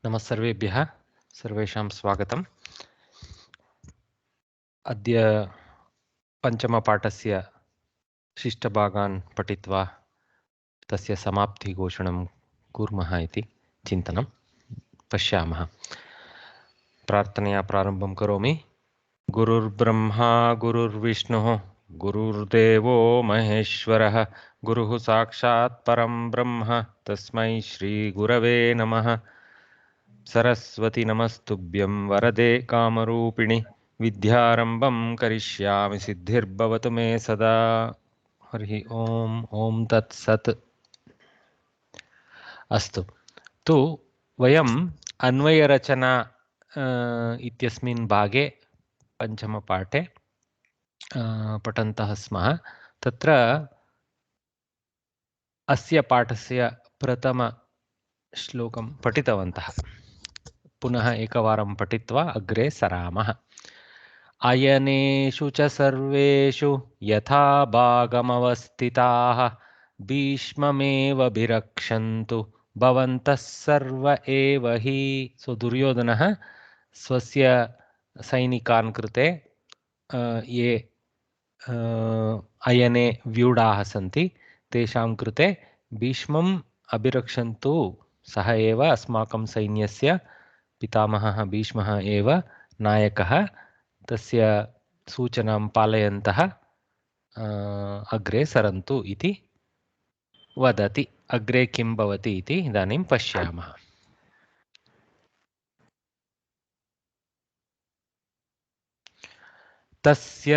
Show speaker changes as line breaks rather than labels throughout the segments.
नमस्सर्वेभ्यः सर्वेषां स्वागतम्। अद्य पञ्चमपाठस्य शिष्टभागान् पठित्वा तस्य समाप्तिघोषणं कुर्मः इति चिन्तनं पश्यामः। प्रार्थनया प्रारम्भं करोमि। गुरुर्ब्रह्मा गुरुर्विष्णुः गुरुर्देवो महेश्वरः गुरुः साक्षात् परं ब्रह्म तस्मै श्रीगुरवे नमः। सरस्वती नमस्तुभ्यं वरदे कामरूपिणि विद्यारम्भं करिष्यामि सिद्धिर्भवतु मे सदा। हरिः ओम् ॐ तत्सत्। अस्तु, तु वयम् अन्वयरचना इत्यस्मिन् भागे पञ्चमपाठे पठन्तः स्मः। तत्र अस्य पाठस्य प्रथमश्लोकं पठितवन्तः। पुनः एकवारं पठित्वा अग्रे सरामः। अयनेषु च सर्वेषु यथा भागमवस्थिताः भीष्ममेवाभिरक्षन्तु भवन्तः सर्व एव हि। सो दुर्योधनः स्वस्य सैनिकान् कृते ये अयने व्यूढाः सन्ति तेषां कृते भीष्मम् अभिरक्षन्तु, सः एव अस्माकं सैन्यस्य पितामहः भीष्मः एव नायकः, तस्य सूचनां पालयन्तः अग्रे सरन्तु इति वदति। अग्रे किं भवति इति इदानीं पश्यामः। तस्य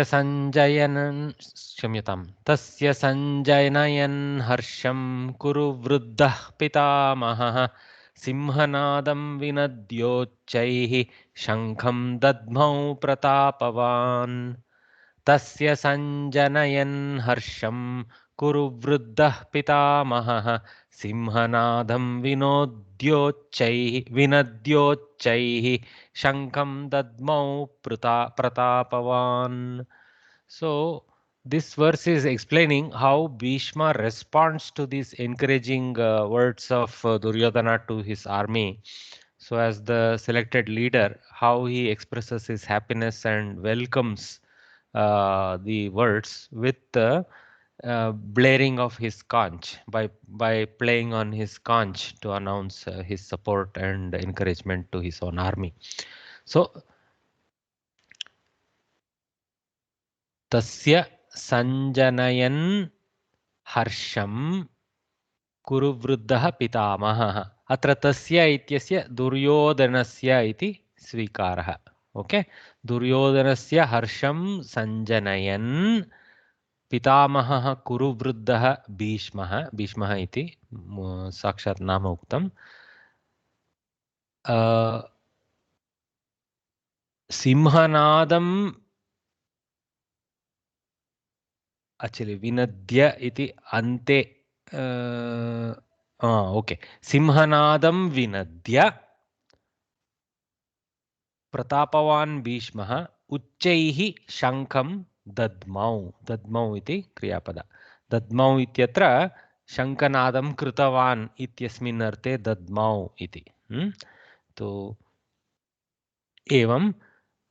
सञ्जनयन् हर्षं कुरु वृद्धः पितामहः सिंहनादं विनद्योच्चैः शङ्खं दद्मौ प्रतापवान्। तस्य सञ्जनयन् हर्षं कुरु वृद्धः पितामहः सिंहनादं विनद्योच्चैः शङ्खं दद्मौ प्रतापवान्. So this verse is explaining how Bhishma responds to these encouraging words of Duryodhana to his army. So as the selected leader, how he expresses his happiness and welcomes the words with the blaring of his conch, by playing on his conch to announce his support and encouragement to his own army. So tasya sanjanayan harsham कुरु वृद्धः पितामहः. अत्र तस्य इत्यस्य दुर्योधनस्य इति स्वीकारः. Okay, दुर्योधनस्य हर्षं सञ्जनयन् पितामहः कुरु वृद्धः भीष्मः. भीष्मः इति साक्षात् नाम उक्तम्. सिंहनादं एक्चुअली विनद्य इति अन्ते ओके, सिंहनादं विनद्य प्रतापवान् भीष्मः उच्चैः शङ्खं दद्मौ. दद्मौ इति क्रियापद. दद्मौ इत्यत्र शङ्खनादं कृतवान् इत्यस्मिन् अर्थे दद्मौ इति. तो एवं.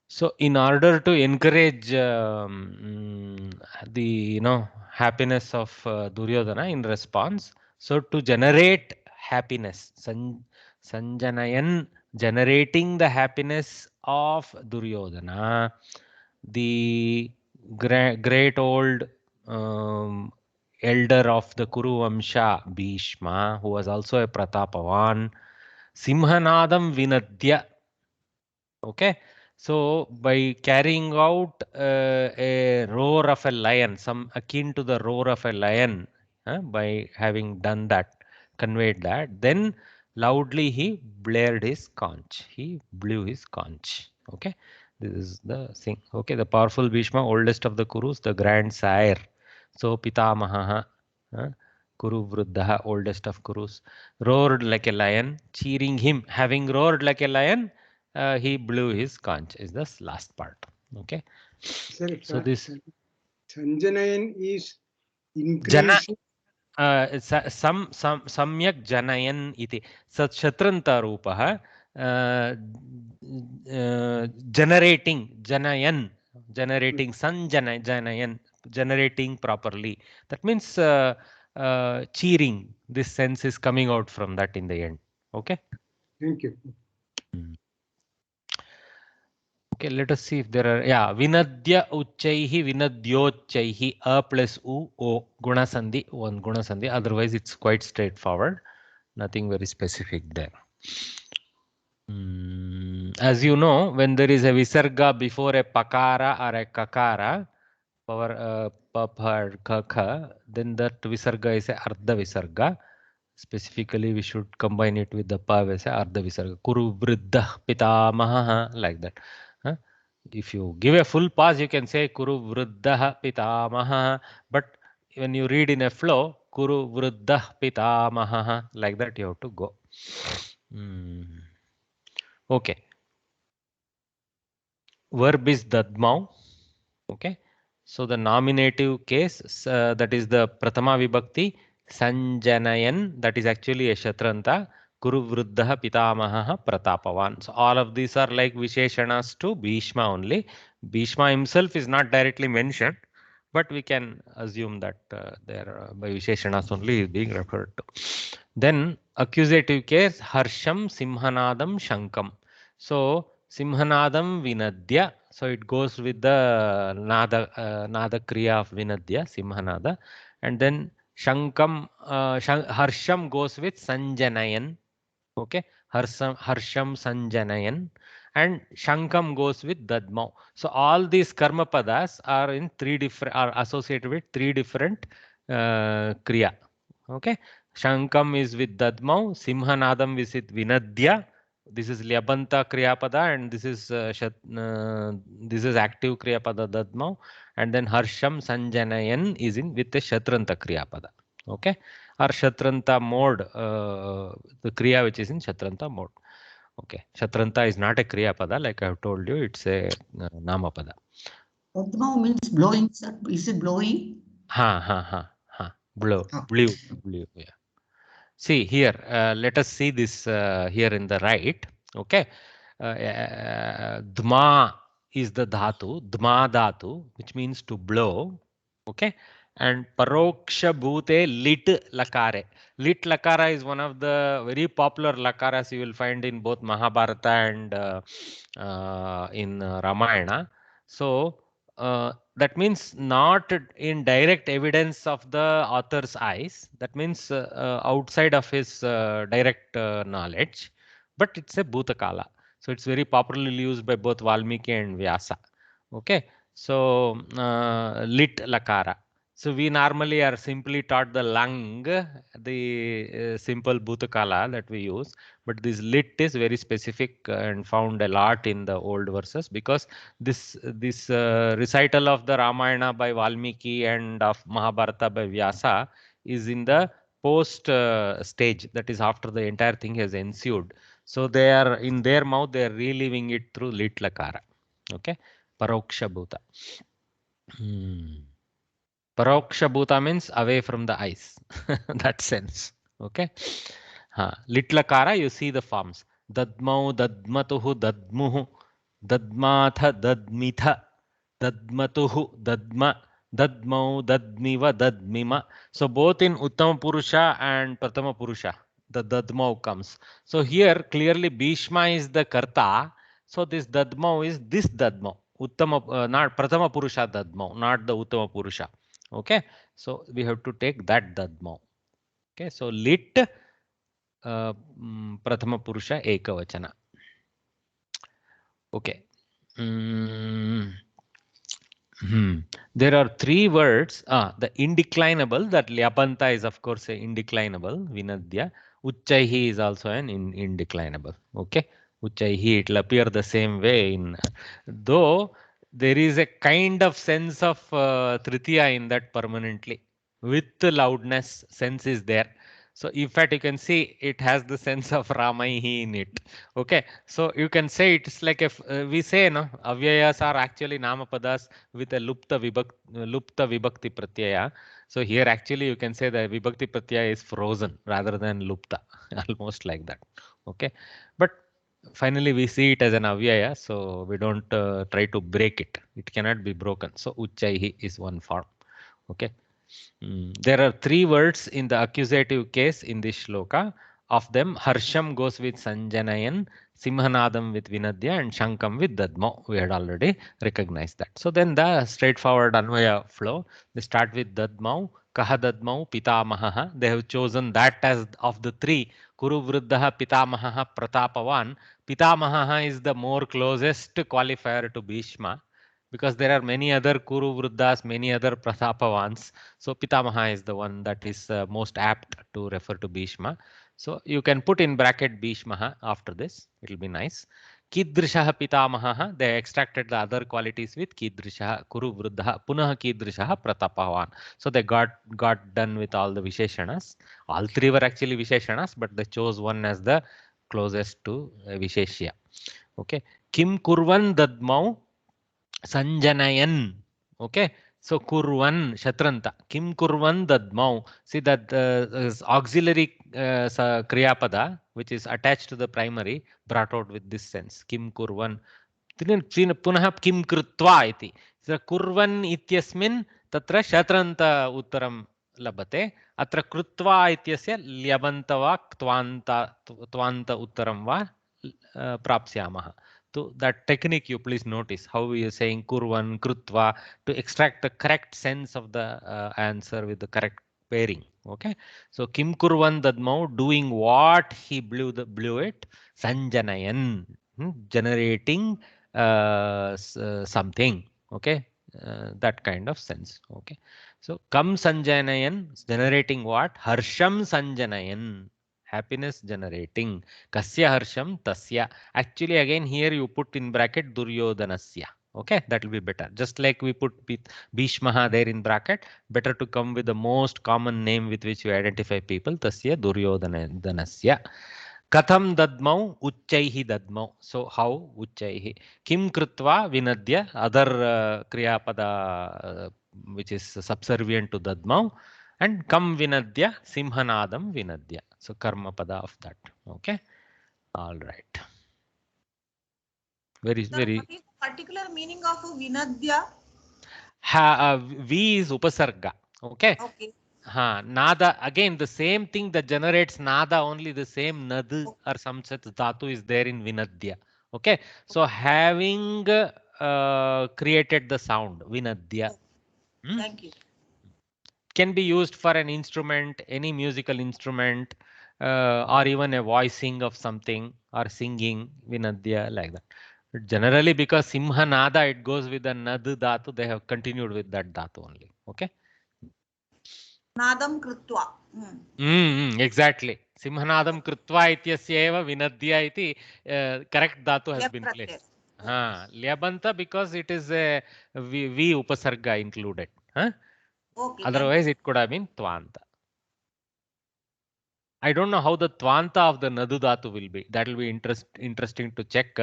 So in order to encourage the happiness of Duryodhana in response, so to generate happiness, Sanjanayan, generating the happiness of Duryodhana, the great old elder of the Kuru Vamsha, Bhishma, who was also a Pratapavan, Simhanadam Vinadya. Okay, so by carrying out a roar of a lion, some akin to the roar of a lion, by having done that, conveyed that, then loudly he blared his conch. He blew his conch. Okay, this is the thing. Okay, the powerful Bhishma, oldest of the Kurus, the grandsire. So Pitamaha, Kuru Vruddha, oldest of Kurus, roared like a lion, cheering him. Having roared like a lion, he blew his conch is the last part. Okay. Sorry, so this Sanjanayan is increasing. Samyak janayan iti. Sat shatranta rupah generating, janayan, generating, janayan, generating properly. That means cheering. This sense is coming out from that in the end. Okay.
Thank you.
Okay, let us see if there are, yeah, vinadya uchaihi, vinadyochaihi, a plus u, o, guna sandhi, one guna sandhi. Otherwise, it's quite straightforward. Nothing very specific there. As you know, when there is a visarga before a pakara or a kakara, kakha, then that visarga is a ardha visarga. Specifically, we should combine it with the pa as a ardha visarga. Kuru vriddha pitamaha, like that. Huh? If you give a full pause, you can say Kuru vriddha pitamaha. But when you read in a flow, Kuru vriddha pitamaha, like that you have to go. Okay. Verb is dadmau. Okay. So the nominative case, that is the Prathama Vibhakti, Sanjanayan, that is actually a Shatranta, Kuru Vruddha Pitamaha Pratapavan. So all of these are like Visheshanas to Bhishma only. Bhishma himself is not directly mentioned, but we can assume that there by Visheshanas only is being referred to. Then accusative case, Harsham, Simhanadam, Shankam. So Simhanadam Vinadya. So it goes with the Nada Kriya of Vinadya, Simhanada. And then Shankam, Harsham goes with Sanjanayan. Okay. Harsham Sanjanayan. And Shankam goes with Dadmau. So all these karma padas are in are associated with three different Kriya. Okay. Shankam is with Dadmau, Simhanadam is with Vinadya. This is Lyabanta Kriyapada and this is active Kriyapada Dadmau. And then Harsham Sanjanayan is in with the Shatranta Kriyapada. Okay. Or Shatranta mode, the Kriya which is in Shatranta mode. Okay. Shatranta is not a Kriyapada, like I have told you, it's a Namapada.
Dadmau means blowing, sir. Is it blowing?
Blow, blew, yeah. See here, let us see this here in the right. Okay. Dma is the dhatu, dma dhatu, which means to blow. Okay. And paroksha bhute lit lakare. Lit lakara is one of the very popular lakaras you will find in both Mahabharata and in Ramayana. So that means not in direct evidence of the author's eyes. That means outside of his direct knowledge, but it's a bhutakala. So it's very popularly used by both Valmiki and Vyasa. Okay. So lit lakara. So we normally are simply taught the lang, the simple bhutakala that we use, but this lit is very specific and found a lot in the old verses because this recital of the Ramayana by Valmiki and of Mahabharata by Vyasa is in the post stage, that is after the entire thing has ensued. So they are in their mouth, they are reliving it through lit lakara. Okay. Paroksha bhuta. Paroksha bhuta means away from the eyes. That sense. Okay. Lit lakara, you see the forms. Dadmau, dadmatuhu, dadmuhu, dadmatha, dadmitha, dadmatuhu, dadma, dadmau, dadmiva, dadmima. So both in Uttama Purusha and Prathama Purusha, the dadmau comes. So here clearly Bhishma is the karta. So this dadmau is this dadmau. Uttama, not Prathama Purusha dadmau, not the Uttama Purusha. Okay. So we have to take that dadmau. Okay. So lit Prathama Purusha Ekavachana. Okay. There are three words. The indeclinable, that Lyapanta is of course a indeclinable, Vinadya. Uchaihi is also an indeclinable. Okay. Uchaihi, it will appear the same way in, though there is a kind of sense of Tritiya in that permanently. With the loudness, sense is there. So in fact, you can see it has the sense of Ramaihi in it. Okay. So you can say it's like if we say, no, avyayas are actually namapadas with a lupta vibhakti pratyaya. So here actually you can say the vibhakti pratyaya is frozen rather than lupta, almost like that. Okay. But finally we see it as an avyaya, so we don't try to break it. It cannot be broken. So uchaihi is one form. Okay. There are three words in the accusative case in this shloka. Of them, Harsham goes with Sanjanayan, Simhanadam with Vinadya, and Shankam with Dadmo. We had already recognized that. So then the straightforward Anvaya flow. They start with Dadmau, Kaha Dadmau, Pitamaha. They have chosen that as of the three. Kuru Vruddhaha, Pitamaha, Pratapavan. Pitamaha is the more closest qualifier to Bhishma, because there are many other Kuru Vruddhas, many other Pratapavans. So Pitamaha is the one that is most apt to refer to Bhishma. So you can put in bracket Bhishmaha after this. It will be nice. Kidrishaha Pitamaha. They extracted the other qualities with Kidrishaha, Kuru Vruddha, Punaha Kidrishaha Pratapavan. So they got done with all the Visheshanas. All three were actually Visheshanas, but they chose one as the closest to Visheshya. Okay. Kim Kurvan Dadmau Sanjanayan. Okay. So kurvan shatranta. Kim kurvan dadmau. See that auxiliary kriyapada, which is attached to the primary, brought out with this sense. Kim kurvan. Punah kim krutva iti. So kurvan ityasmin tatra shatranta uttaram labate. Atra krutva ityasya lyabantava tvanta uttaram va prapsyamaha. So that technique you please notice how we are saying kurvan, krutva to extract the correct sense of the answer with the correct pairing. Okay. So kim kurvan dadmau, doing what he blew it. Sanjanayan, generating something. Okay. That kind of sense. Okay. So kam sanjanayan, generating what? Harsham sanjanayan, happiness generating. Kasya harsham tasya. Actually, again here you put in bracket Duryodhanasya. Okay, that will be better. Just like we put Bhishmaha there in bracket, better to come with the most common name with which we identify people. Tasya Duryodhanasya. Katham dadmau uchaihi dadmau. So how uchaihi? Kim krutva vinadya. Other kriyapada which is subservient to dadmau. And kam vinadya simhanadam vinadya. So karma pada of that. Okay. All right. Very,
Sir,
very.
what is the particular meaning of Vinadya?
V is upasarga. Okay.
Okay.
Nada, again the same thing that generates nada, only the same nad or some such dhatu is there in vinadya. Okay. So having created the sound, vinadya.
Thank you.
Can be used for an instrument, any musical instrument, or even a voicing of something or singing, vinadya, like that. But generally, because simha nada, it goes with the nad dhatu, they have continued with that dhatu only. Okay.
Nadam krutva.
Exactly. Simhanadam krutva ityasya eva vinadya iti correct dhatu has been placed. Lyabanta because it is a V upasarga included.
Okay.
Otherwise, it could have been tvanta. I don't know how the tvanta of the nadu dhatu will be. That will be interesting to check.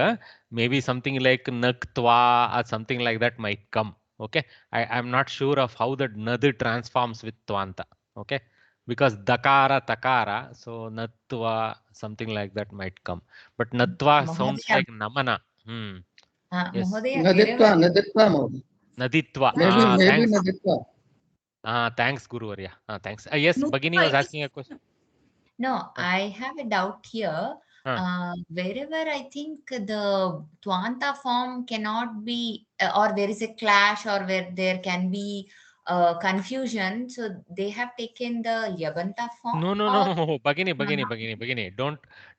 Maybe something like naktva or something like that might come. Okay. I'm not sure of how the nadu transforms with tvanta. Okay. Because dakara, takara, so natva, something like that might come. But natva sounds like namana. Yes.
Naditva, Naditva mode.
Naditva.
Maybe
Thanks.
Naditva.
Thanks, Guru Arya. Thanks. Yes, Bhagini was asking a question.
No, I have a doubt here. Wherever I think the Twanta form cannot be, or there is a clash, or where there can be confusion, so they have taken the Yabanta form.
No. Bhagini.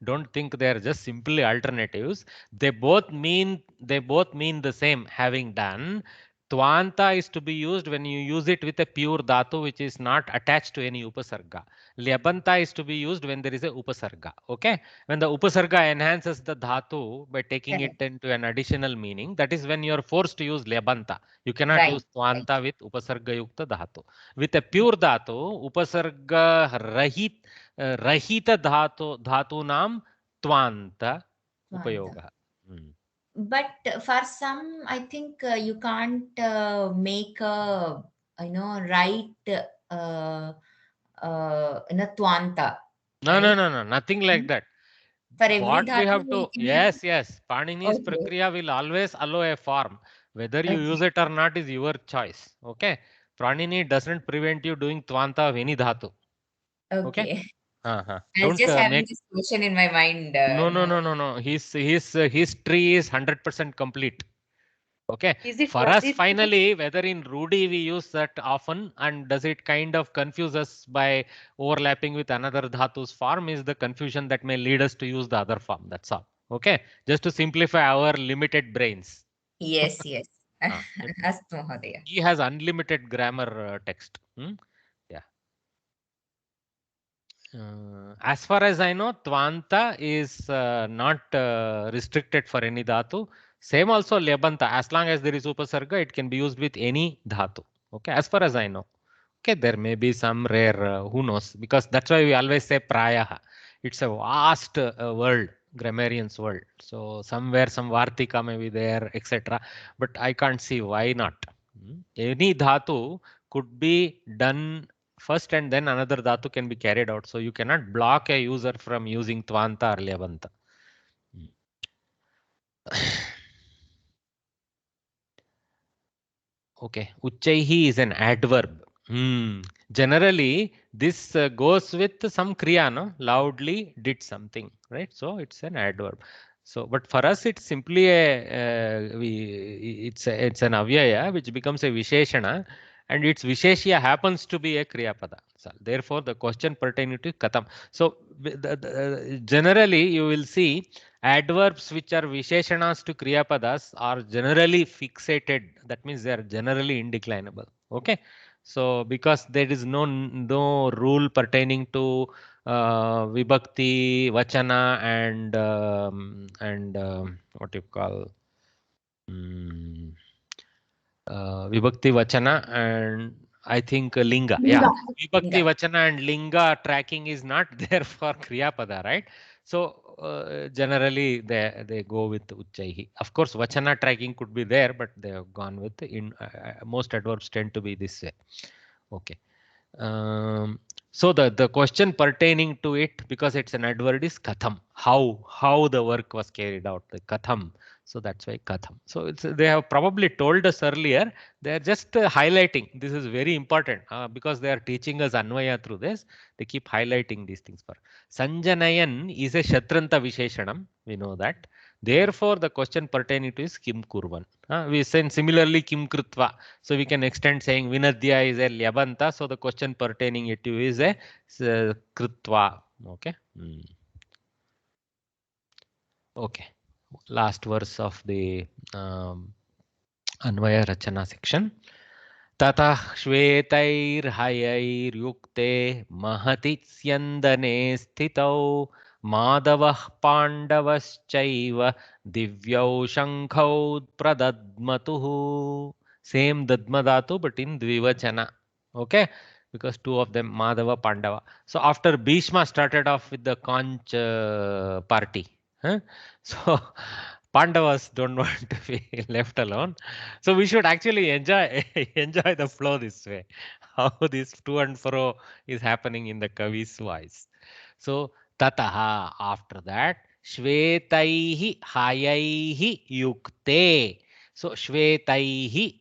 Don't think they are just simply alternatives. They both mean the same. Having done, Tvanta is to be used when you use it with a pure dhatu which is not attached to any upasarga. Lyabanta is to be used when there is a upasarga. Okay, when the upasarga enhances the dhatu by taking it into an additional meaning, that is when you are forced to use Lyabanta. You cannot use Tvanta with upasarga yukta dhatu. With a pure dhatu, upasarga rahita dhatu nam Tvanta upayoga.
But for some, I think you can't make a right Twanta.
No, nothing like that.
For every
What we
dhatu,
have
we
to,
can
yes, Panini's
Okay.
Prakriya will always allow a form. Whether you
Okay.
use it or not is your choice. Okay. Panini doesn't prevent you doing Tvanta of any dhatu.
Okay.
Uh-huh.
I was
Don't
just having
make.
this question in my mind.
No. His tree is 100% complete. Okay.
Is it
For us,
valid?
finally, whether in Rudy we use that often and does it kind of confuse us by overlapping with another dhatu's form is the confusion that may lead us to use the other form. That's all. Okay. Just to simplify our limited brains.
Yes, yes.
Ah,
Astu Mahodaya.
He has unlimited grammar text. Yeah. As far as I know, Tvanta is not restricted for any dhatu. Same also Lebanta. As long as there is Upasarga, it can be used with any dhatu. Okay, as far as I know. Okay, there may be some rare, who knows? Because that's why we always say Prayaha. It's a vast world, grammarian's world. So somewhere some Vartika may be there, etc. But I can't see why not. Any dhatu could be done first and then another dhatu can be carried out. So you cannot block a user from using Tvanta or Lebanta. Okay, Uchaihi is an adverb. Generally, this goes with some kriya, no? Loudly did something, right? So it's an adverb. So, but for us, it's simply it's an avyaya which becomes a visheshana, and its visheshya happens to be a kriya pada. So, therefore, the question pertaining to katam. So, generally, you will see adverbs which are visheshanas to kriya padas are generally fixated. That means they are generally indeclinable. Okay. So because there is no rule pertaining to vibhakti, vachana, and what you call vibhakti, vachana, and I think linga. Yeah, vibhakti,
Linga.
vachana, and linga tracking is not there for kriya pada, right? So generally they go with uchaihi. Of course, vachana tracking could be there, but they have gone with most adverbs tend to be this way. Okay. So the question pertaining to it, because it's an adverb, is katham. How the work was carried out, the katham. So that's why katham. So they have probably told us earlier. They are just highlighting. This is very important because they are teaching us Anvaya through this. They keep highlighting these things. For Sanjanayan is a Shatranta Visheshanam. We know that. Therefore, the question pertaining to is Kim Kurvan. We send similarly Kim Krutva. So we can extend saying Vinadya is a Lyabanta. So the question pertaining it to is a Krutva. Okay. Okay. Last verse of the Anvaya Rachana section. Tata Shvetairhayayurukte Mahati Syandane Sthitau Madavah Pandavaschaiva Divyau Shankhau Pradadmatuhu. Same Dadmadatu but in Dvivachana. Okay, because two of them Madhava, Pandava. So after Bhishma started off with the Conch party. So Pandavas don't want to be left alone. So we should actually enjoy the flow this way. How this to and fro is happening in the Kavi's voice. So tataha, after that, shvetaihi hayaihi yukte. So shvetair.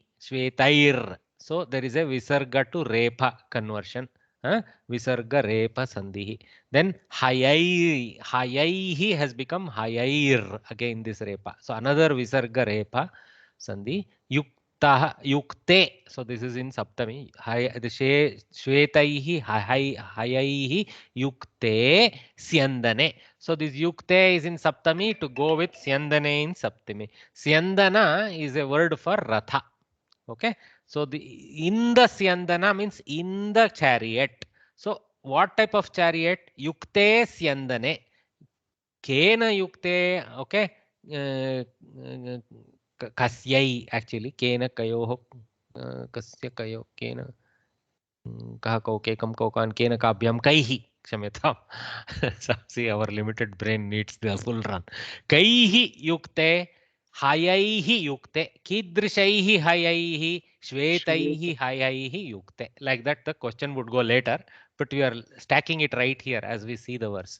So there is a visarga to repa conversion. Visarga repa sandhihi. Then hayaihi has become hayair again this repa. So another visarga repa sandhi. Yukte. So this is in Saptami. Shvetaihi hayaihi yukte syandane. So this yukte is in Saptami to go with syandane in Saptami. Syandana is a word for ratha. Okay. So in the syandana means in the chariot. So what type of chariot? Yukte syandane. Kena yukte. Okay. Kasyai actually. Kena kayoho. Kasya kayo. Kena. Kaha kau kekam kaukan. Kena kabhyam kaihi. Kshamyatam. See, our limited brain needs the full run. Kaihi yukte. Hayaihi yukte. Kidrishaihi hayaihi. Shvetaihi hayaihi yukte. Like that the question would go later. but we are stacking it right here as we see the verse.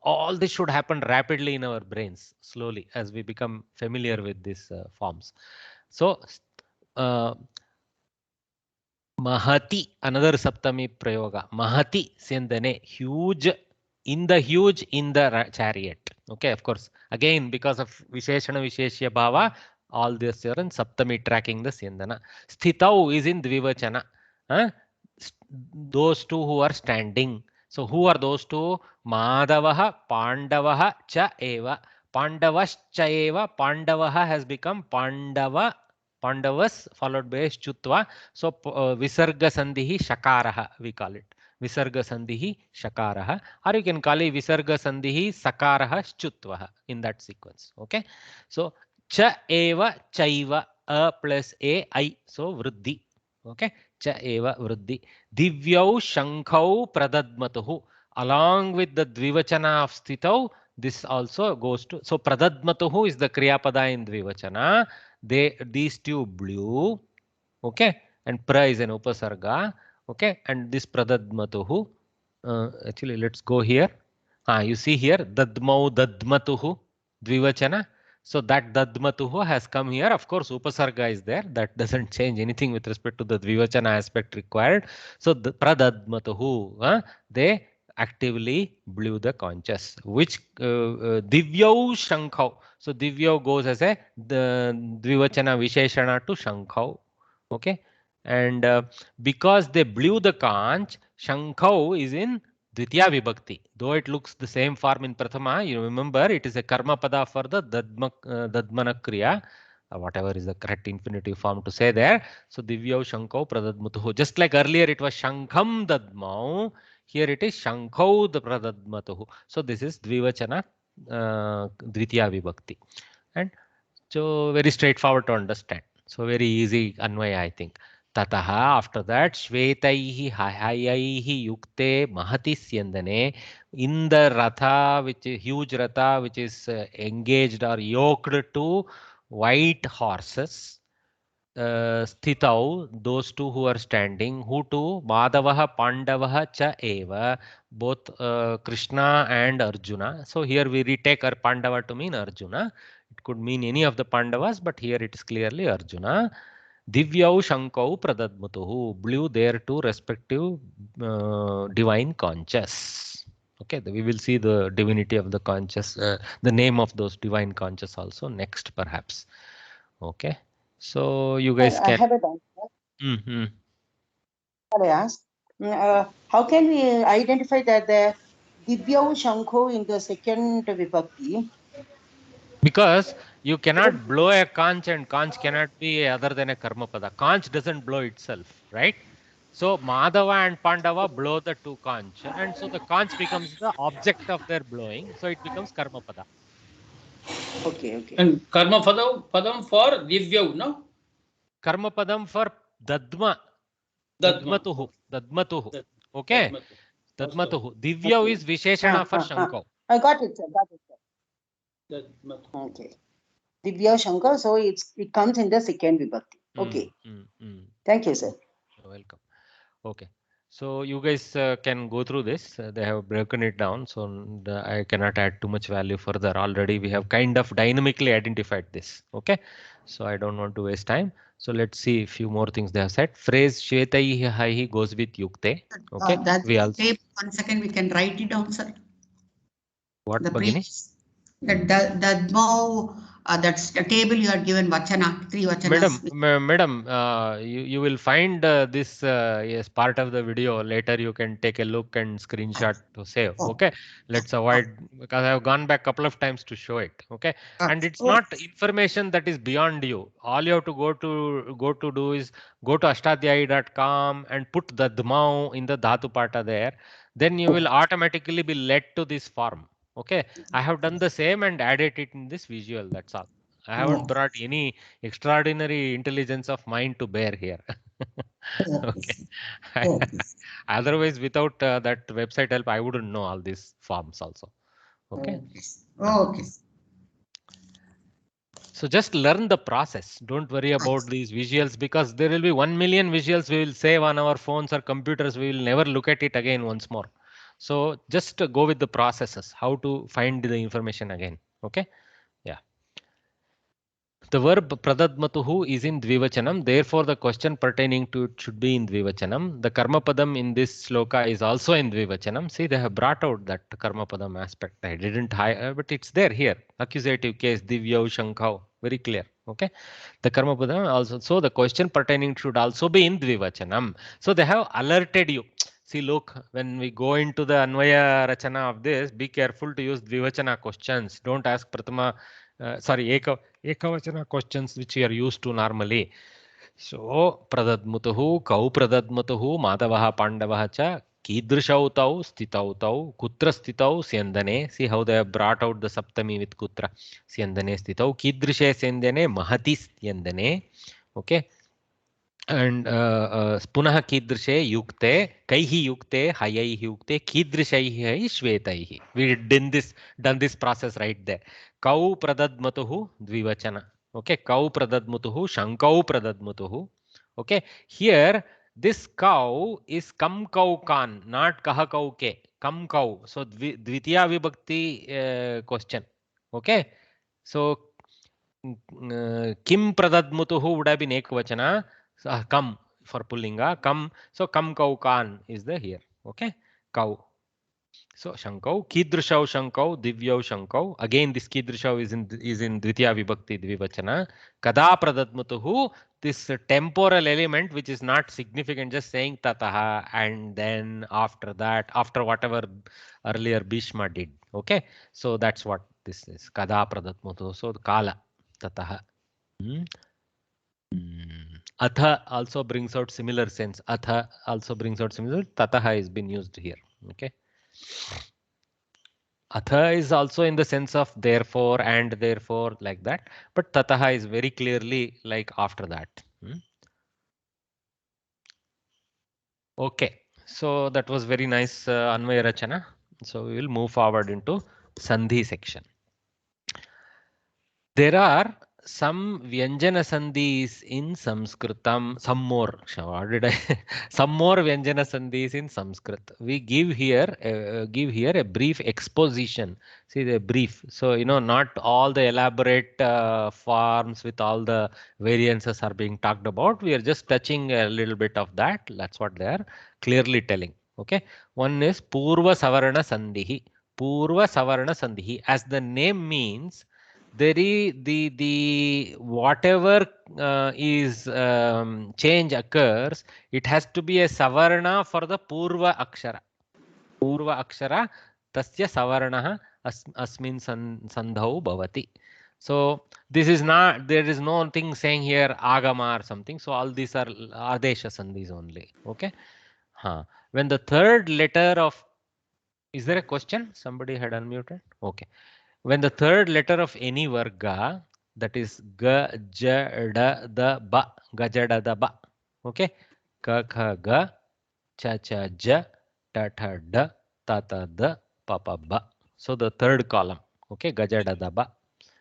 All this should happen rapidly in our brains, slowly, as we become familiar with these forms. So, Mahati, another Saptami Prayoga. Mahati, Sendane, huge, in the chariot. Okay, of course. Again, because of Visheshana Visheshya Bhava, all this are in Saptami tracking the Sendana. Sthitau is in Dvivachana. Those two who are standing. So, who are those two? Madavaha, Pandavaha, Cha Eva. Pandavascha Eva. Pandavaha has become Pandava. Pandavas followed by Chutva. So Visarga Sandhihi Shakaraha, we call it. Visarga Sandhihi Shakaraha. Or you can call it Visarga Sandhihi Sakaraha Chutvaha in that sequence. Okay. So Cha Eva Chaiva A plus A I. So Vriddhi. Okay. Cha Eva Vriddhi. Divyau Shankau Pradadmatuhu. Along with the Dvivachana of Sthitau, this also goes to. So Pradadmatuhu is the Kriyapada in Dvivachana. These two blew, okay, and pra is an upasarga, okay, and this pradadmatuhu. Actually, let's go here. You see here dadmau dadmatuhu dvivachana. So that dadmatuhu has come here. Of course, upasarga is there. That doesn't change anything with respect to the dvivachana aspect required. So the pradadmatuhu, they actively blew the conchs, which divyau shankau. So divya goes as a dvivachana visheshana to shankau. Okay, and because they blew the conch, shankau is in Dvitiya Vibhakti. Though it looks the same form in Prathama, you remember it is a karma pada for the dadmana kriya, whatever is the correct infinitive form to say there. So divyau shankau pradadmatuhu. Just like earlier it was shankham dadmau, here it is shankau the pradadmatuhu. So this is dvivachana Dvitiya Vibhakti. And so very straightforward to understand. So very easy Anvaya, I think. Tataha, after that, Shvetaihi Hayaihi Yukte Mahati Syandane, in the Ratha, which is huge Ratha, which is engaged or yoked to white horses. Sthitau, those two who are standing, who two? Madavaha, Pandavaha, Cha Eva, both Krishna and Arjuna. So here we retake our Pandava to mean Arjuna. It could mean any of the Pandavas, but here it is clearly Arjuna. Divyau Shankau Pradadmatuhu, blew their two respective divine conchs. Okay, we will see the divinity of the conchs, the name of those divine conchs also next perhaps. Okay. So you guys
I
can.
have a doubt.
Mm-hmm.
I ask, how can we identify that the Divyau Shankho in the second vibhakti?
Because you cannot blow a conch and conch cannot be other than a karma pada. Conch doesn't blow itself, right? So Madhava and Pandava blow the two conch, and so the conch becomes the object of their blowing. So it becomes karma pada.
Okay, okay.
And karma padam for divya, no?
Karma padam for dadma. Dadmatuhu. Dadmatuhu. Okay. Dadmatuhu. Divya is Visheshana for Shankau.
I got it, sir. Got it, sir. Okay. Divya Shankar, so it comes in the second vibhakti. Okay. Thank you, sir.
You're welcome. Okay. So you guys can go through this. They have broken it down, so I cannot add too much value further. Already we have kind of dynamically identified this. Okay. So I don't want to waste time. So let's see a few more things they have said. Phrase Shvetaihi Haihi goes with Yukte. Okay.
That
we also.
1 second, we can write it down, sir.
What,
the
Bhagini?
Dadmau, that's the table you are given Vachana, 3 Vachanas.
Madam, you will find this as part of the video. Later you can take a look and screenshot to save. Okay, let's avoid, because I have gone back a couple of times to show it. Okay, and it's not information that is beyond you. All you have to go to do is go to ashtadhyayi.com and put the Dmau in the Dhatu Pata there. Then you will automatically be led to this form. Okay, I have done the same and added it in this visual. That's all. I haven't brought any extraordinary intelligence of mind to bear here. Okay. Otherwise, without that website help, I wouldn't know all these forms also. Okay.
Okay.
So just learn the process. Don't worry about these visuals, because there will be 1 million visuals we will save on our phones or computers. We will never look at it again once more. So just go with the processes, how to find the information again. Okay. Yeah. The verb pradadmatuhu is in dvivachanam. Therefore, the question pertaining to it should be in dvivachanam. The karmapadam in this sloka is also in dvivachanam. See, they have brought out that karmapadam aspect. I didn't hide, but it's there here. Accusative case, divyau, shankau. Very clear. Okay. The karmapadam also. So the question pertaining should also be in dvivachanam. So they have alerted you. See, look, when we go into the Anvaya Rachana of this, be careful to use dvivachana questions. Don't ask Pratama, Ekavachana questions which we are used to normally. So, Pradadmatuhu, Kau Pradadmatuhu, Madavaha Pandavaha cha, Kidrishau tau, Stitau tau, Kutra stitau, Syandane. See how they have brought out the Saptami with Kutra. Syandane stitau, Kidrishe Syandane, Mahati Syandane. Okay. And पुनः कीदृशे युक्ते कैः युक्ते हयैः युक्ते कीदृशैः श्वेतैः. We done this process right there. कौ प्रदद्मतुः द्विवचन. Okay, कौ प्रदद्मतुः शङ्कौ प्रदद्मतुः. Okay, here this cow is kam kau kan, not kah kau ke. Kam kau. So dvitiya vibhakti question. Okay, so kim pradadmatuhu would have been ekvachana. Come for pullinga, come. So kam kau kan is the here. Okay, kau. So shankau, kidrishau shankau, divyau shankau. Again, this kidrishau is in dvitiya vibhakti dvivachana. Kada pradadmatuhu, this temporal element which is not significant, just saying tataha, and then after that, after whatever earlier Bhishma did. Okay, so that's what this is. Kada pradadmatuhu. So kala tataha. Atha also brings out similar sense. Atha also brings out similar. Tataha has been used here. Okay. Atha is also in the sense of therefore and therefore, like that. But tataha is very clearly like after that. Okay. So that was very nice Anvaya Rachana. So we will move forward into Sandhi section. There are some Vyanjana Sandhis in Sanskritam, some more. Some more Vyanjana Sandhis in Sanskrit. We give here a brief exposition. See the brief. So not all the elaborate forms with all the variances are being talked about. We are just touching a little bit of that. That's what they are clearly telling. Okay. One is Purva Savarna Sandhi. Purva Savarna Sandhi. As the name means, there is the whatever is change occurs, it has to be a savarna for the purva akshara. Purva akshara tasya savarnaha asmin sandhau bhavati. So this is not, there is no thing saying here agama or something. So all these are adesha sandhis only. Okay. When the third letter of, is there a question? Somebody had unmuted. Okay. When the third letter of any varga, that is ga, ja, da, da, ba, gajada, da, ba. Okay. Ka, kha, ga, cha, cha, ja, ta, tha, da, ta, ta, da, pa, pa, ba. So the third column. Okay. Gajada, da, ba,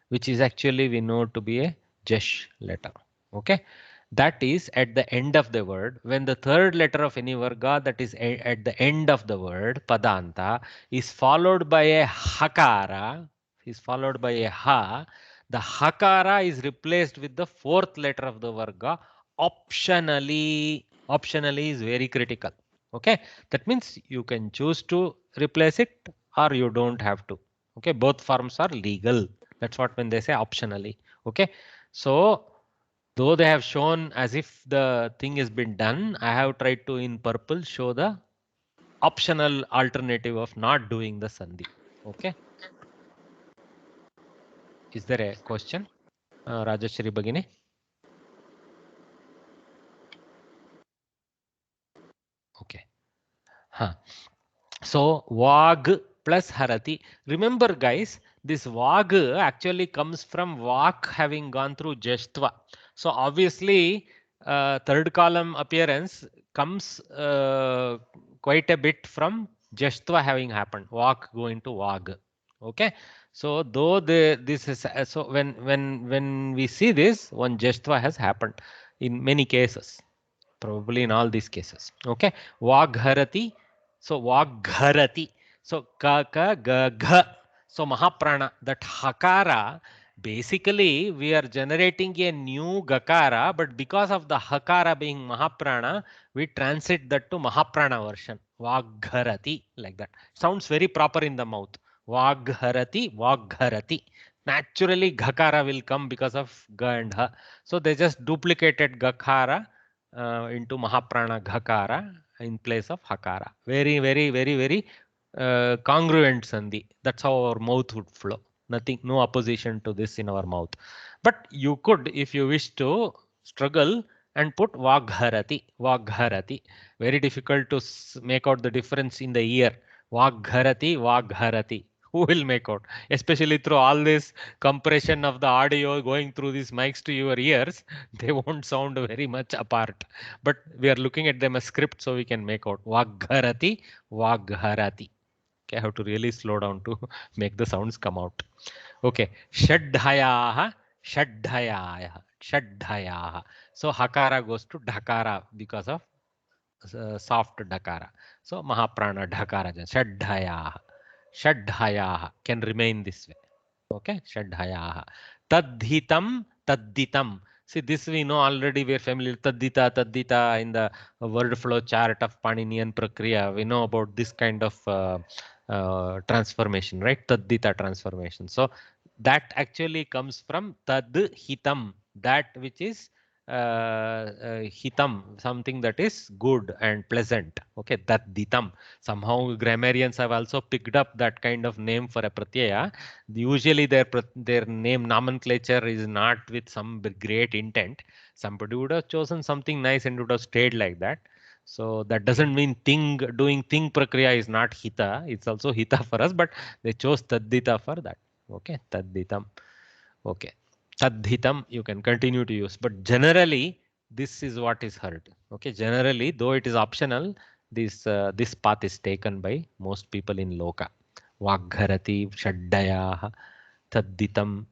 which is actually we know to be a jash letter. Okay. That is at the end of the word. When the third letter of any varga, that is at the end of the word, padanta, is followed by a hakara, is followed by a ha, the hakara is replaced with the fourth letter of the varga optionally. Optionally is very critical. Okay, that means you can choose to replace it or you don't have to. Okay, both forms are legal. That's what when they say optionally. Okay, so though they have shown as if the thing has been done, I have tried to in purple show the optional alternative of not doing the sandhi. Okay. Is there a question? Rajashri Bhagini? Okay. So Vag plus Harati. Remember guys, this Vag actually comes from Vak having gone through Jashtva. So obviously third column appearance comes quite a bit from Jashtva having happened. Vak going to Vag. Okay, so though this is so when we see this, one Jastva has happened in many cases, probably in all these cases. Okay, Vagharati. So Vagharati. So ka ka ga gha. So Mahaprana, that Hakara, basically we are generating a new Gakara, but because of the Hakara being Mahaprana, we transit that to Mahaprana version. Vagharati, like that. Sounds very proper in the mouth. Vagharati, Vagharati. Naturally, Gakara will come because of Ga and Ha. So they just duplicated Gakara into Mahaprana Ghakara in place of Hakara. Very, very, very, very congruent Sandhi. That's how our mouth would flow. Nothing, no opposition to this in our mouth. But you could, if you wish to struggle and put Vagharati, Vagharati. Very difficult to make out the difference in the ear. Vagharati, Vagharati. Who will make out? Especially through all this compression of the audio going through these mics to your ears, they won't sound very much apart. But we are looking at them as script, so we can make out Vagharati, Vagharati. Okay, I have to really slow down to make the sounds come out. Okay, Shadhayaha, Shadhayaha, Shadhayaha. So Hakara goes to Dhakara because of soft Dhakara. So Mahaprana Dhakara, Shadhayaha. Shadhayaha can remain this way. Okay, Shadhayaha. Tadhitam, Tadditam. See, this we know already, we are familiar. Taddita, Taddita in the word flow chart of Paninian Prakriya. We know about this kind of transformation, right? Taddita transformation. So that actually comes from Tadhitam, that which is hitam, something that is good and pleasant. Okay, Tadditam. Somehow grammarians have also picked up that kind of name for a pratyaya. Usually their name nomenclature is not with some great intent. Somebody would have chosen something nice and would have stayed like that. So that doesn't mean doing thing prakriya is not hita. It's also hita for us, but they chose taddita for that. Okay, tadditam. Okay, tadhitam you can continue to use, but generally this is what is heard. Okay, generally, though it is optional, this path is taken by most people in loka. Vagharati, Shaddaya, Tadditam,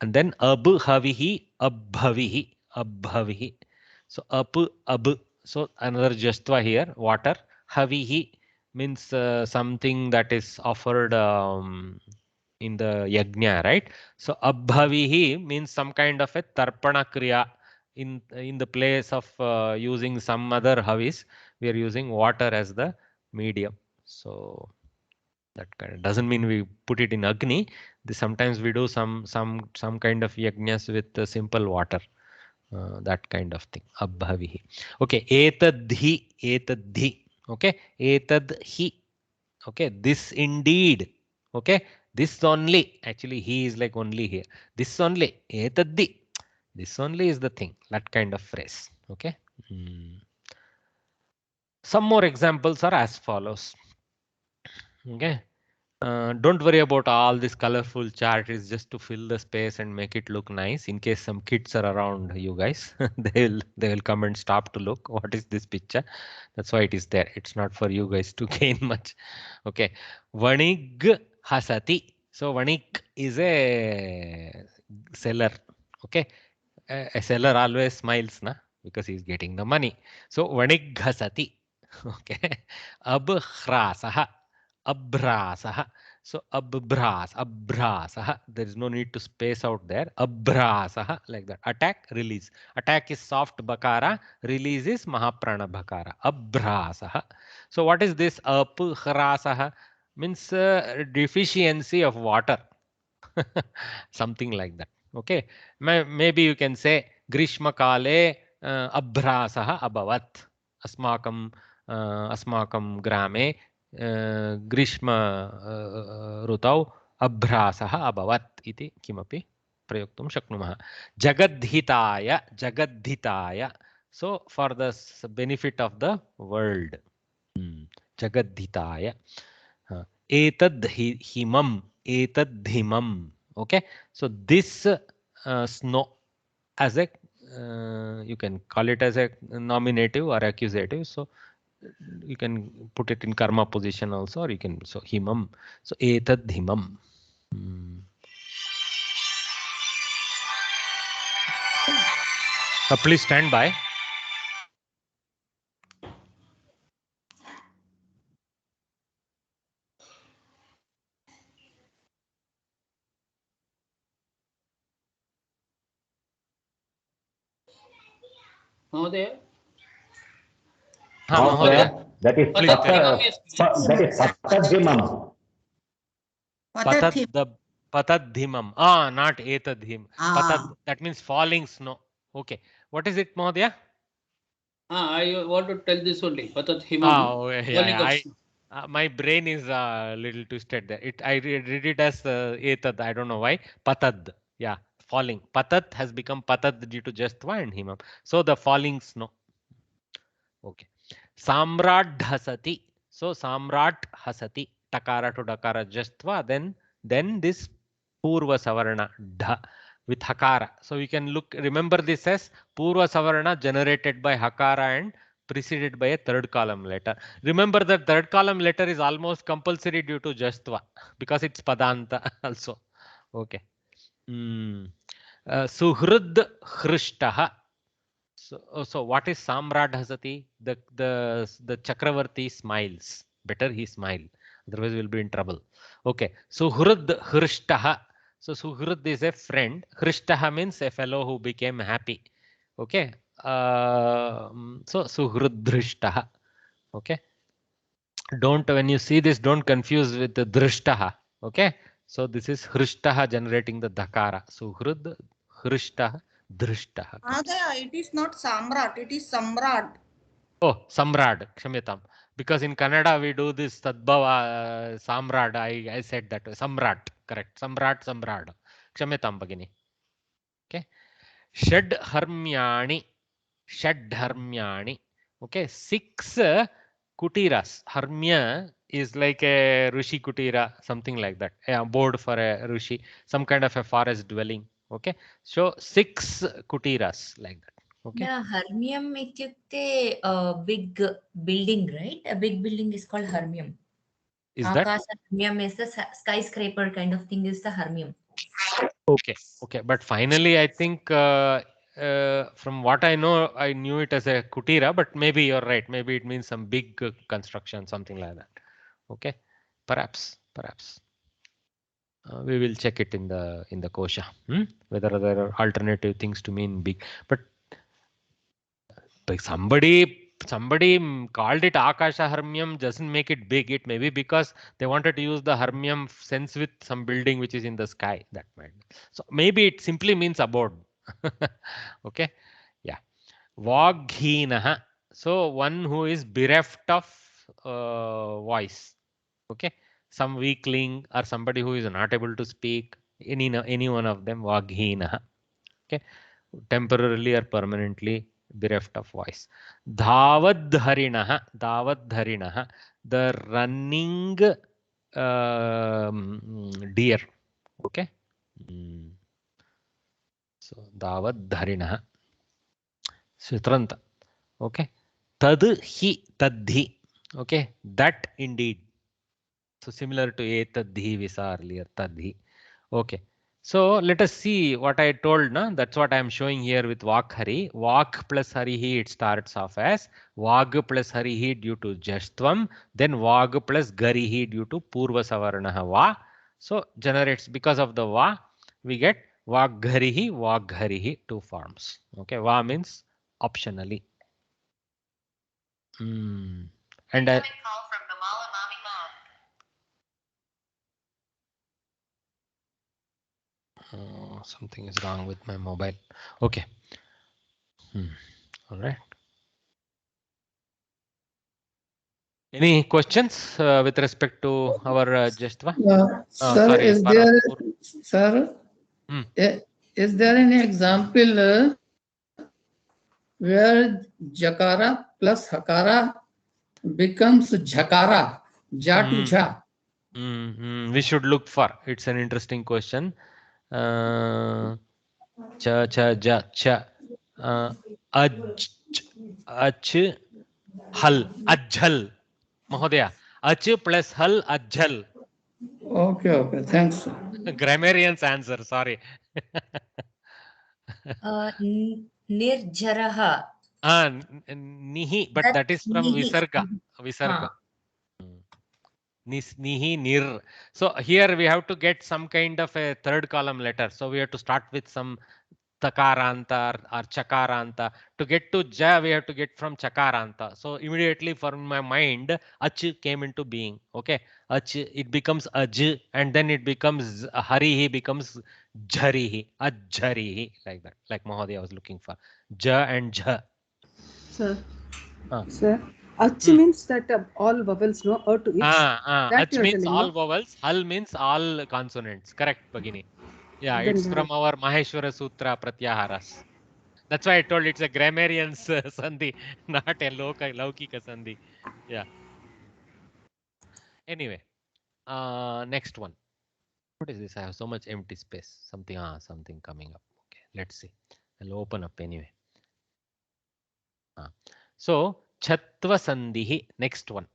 and then abhavihi, abhavihi, abhavihi. So ab. So another Jastva here, water. Havihi means something that is offered in the yajna, right? So abhavihi means some kind of a tarpana kriya. In the place of using some other havis, we are using water as the medium. So that kind of doesn't mean we put it in Agni. Sometimes we do some kind of yajnas with simple water. That kind of thing. Abhavihi. Okay. Etadhi. Okay. Etadhi. Okay. This indeed. Okay. This only. Actually, he is like only here. This only. Etadhi. This only is the thing. That kind of phrase. Okay. Some more examples are as follows. Okay. Don't worry about all this colorful chart. It's just to fill the space and make it look nice. In case some kids are around you guys, they will come and stop to look. What is this picture? That's why it is there. It's not for you guys to gain much. Okay. Vanig hasati. So Vanig is a seller. Okay. A seller always smiles, na, because he's getting the money. So Vanig hasati. Okay. Abhrasaha. Abhrasaha. So abhrasaha. There is no need to space out there. Abhrasaha, like that. Attack, release. Attack is soft bakara. Release is mahaprana bakara. Abhrasaha. So what is this? Abhrasaha means deficiency of water. Something like that. Okay. Maybe you can say Grishma kale abhrasaha abhavat. Asmakam grame Grishma Rutau Abhrasaha Abhavat iti kimapi prayuktum shaknumah. Jagadhitaya. So for the benefit of the world. Jagadhitaya. Etadhimam. Okay. So this snow as a you can call it as a nominative or accusative. So you can put it in karma position also, or you can, so himam. So etad himam. Please stand by.
Mahodaya?
Mahodaya.
That is
Please
patadhimam.
Patadhimam. Not etadhim. Patad, that means falling snow. Okay. What is it, Mahodaya?
I want to tell this only. Patadhimam.
My brain is a little twisted there. I read it as etad. I don't know why. Patad. Yeah. Falling. Patad has become patad due to Jastva and Himam. So the falling snow. Okay. Samrat hasati. So Samrat hasati. Takara to Dakara Jastva. Then this Purva Savarna Dha with Hakara. So you can remember this as Purva Savarna generated by Hakara and preceded by a third column letter. Remember that third column letter is almost compulsory due to Jastva because it's Padanta also. Okay. Suhrud Khrishtaha. So what is Samrat Hasati? The Chakravarti smiles. Better he smile. Otherwise we'll be in trouble. Okay. Suhrud Khrishtaha. So Suhrud is a friend. Khrishtaha means a fellow who became happy. Okay. So Suhrud Drishtaha. Okay. When you see this, don't confuse with the Drishtaha. Okay. So this is Khrishtaha generating the Dakara. Suhrud Khrishtaha. Drishtaha.
It is not Samrat, it is Samrad.
Oh, Samrad, Kshamyatam. Because in Kannada we do this Tadbhava, Samrad. I said that. Samrat, correct. Samrad. Kshamyatam, Bhagini. Okay. Shadharmyani. Okay. 6 kutiras. Harmya is like a Rishi Kutira, something like that. A abode for a Rishi, some kind of a forest dwelling. Okay. So 6 kutiras like that. Okay.
The Hermium ityukte a big building, right? A big building is called Hermium.
Is that?
Hermium is the skyscraper kind of thing is the Hermium.
Okay. But finally, I think from what I know, I knew it as a kutira, but maybe you're right. Maybe it means some big construction, something like that. Okay. Perhaps. We will check it in the kosha. Whether there are alternative things to mean big. But somebody called it Akasha Hermium doesn't make it big. It may be because they wanted to use the Hermium sense with some building which is in the sky. That might. So maybe it simply means abode. Okay. Yeah. Vaghinaha. So one who is bereft of voice. Okay. Some weakling or somebody who is not able to speak. Any one of them. Vaghinaha. Okay. Temporarily or permanently bereft of voice. Dhavadharinaha. The running deer. Okay. So Dhavadharinaha. Sutranta. Okay. Tadhi tadhi. Okay. That indeed. So similar to etadhi we saw earlier. Tadhi. Okay. So let us see what I told. That's what I am showing here with Vakhari. Vak plus Harihi, it starts off as Vag plus Harihi due to Jashtvam. Then Vag plus Garihi due to Purva Savarnaha Va. So generates, because of the Va, we get Vagharihi, 2 forms. Okay. Va means optionally. And something is wrong with my mobile. Okay. All right. Any questions with respect to our Jastva?
Sir, is there any example where Jakara plus Hakara becomes Jhakara, Ja to Jha?
We should look for. It's an interesting question. Cha, cha, ja, cha. Ach, hal, ajhal. Mahodaya. Ach plus hal, ajhal.
Okay, thanks.
Grammarian's answer, sorry.
Nirjaraha.
Nihi, but that is from
Nihi.
Visarga. Visarga. Nihi, nir. So here we have to get some kind of a third column letter. So we have to start with some takaranta or chakaranta. To get to ja, we have to get from chakaranta. So immediately from my mind, ach came into being. Okay, ach, it becomes aj, and then it becomes harihi, becomes jharihi, ajharihi, like that. Like Mahodaya was looking for ja and jha.
Sir.
Ah.
Sir. Ach means that all vowels, no? To each.
Ach means all vowels. Hal means all consonants. Correct, Bhagini. Yeah,
Then
it's from our Maheshwara Sutra Pratyaharas. That's why I told it's a grammarian's sandhi, not a laukika sandhi. Yeah. Anyway, next one. What is this? I have so much empty space. Something coming up. Okay, let's see. I'll open up anyway. So, Chatva Sandhihi, next one.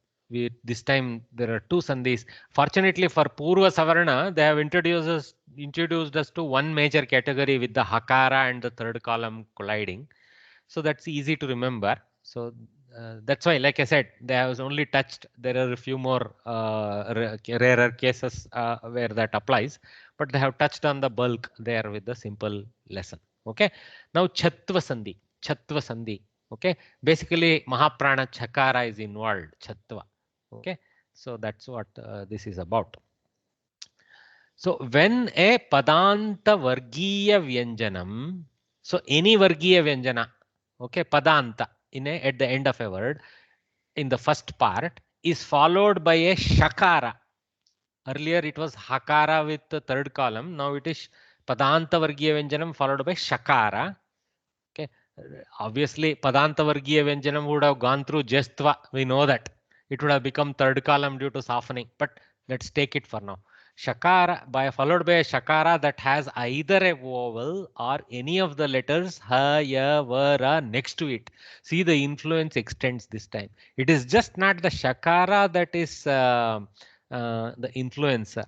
This time there are two sandhis. Fortunately for Purva Savarna, they have introduced us to one major category with the Hakara and the third column colliding. So that's easy to remember. So that's why, like I said, they have only touched. There are a few more rarer cases where that applies, but they have touched on the bulk there with the simple lesson. Okay. Now Chatva Sandhi. Chatva Sandhi. Okay. Basically, Mahaprana Chakara is involved. Chatva. Okay. So that's what this is about. So when a Padanta Vargiya Vyanjanam, so any Vargiya Vyanjana, okay, Padanta at the end of a word, in the first part, is followed by a Shakara. Earlier it was Hakara with the third column. Now it is Padanta Vargiya Vyanjanam followed by Shakara. Okay. Obviously, Padanta Vargiya Vyanjanam would have gone through Jestva. We know that. It would have become third column due to softening. But let's take it for now. Shakara followed by a Shakara that has either a vowel or any of the letters ha, ya, va, ra next to it. See, the influence extends this time. It is just not the Shakara that is the influencer.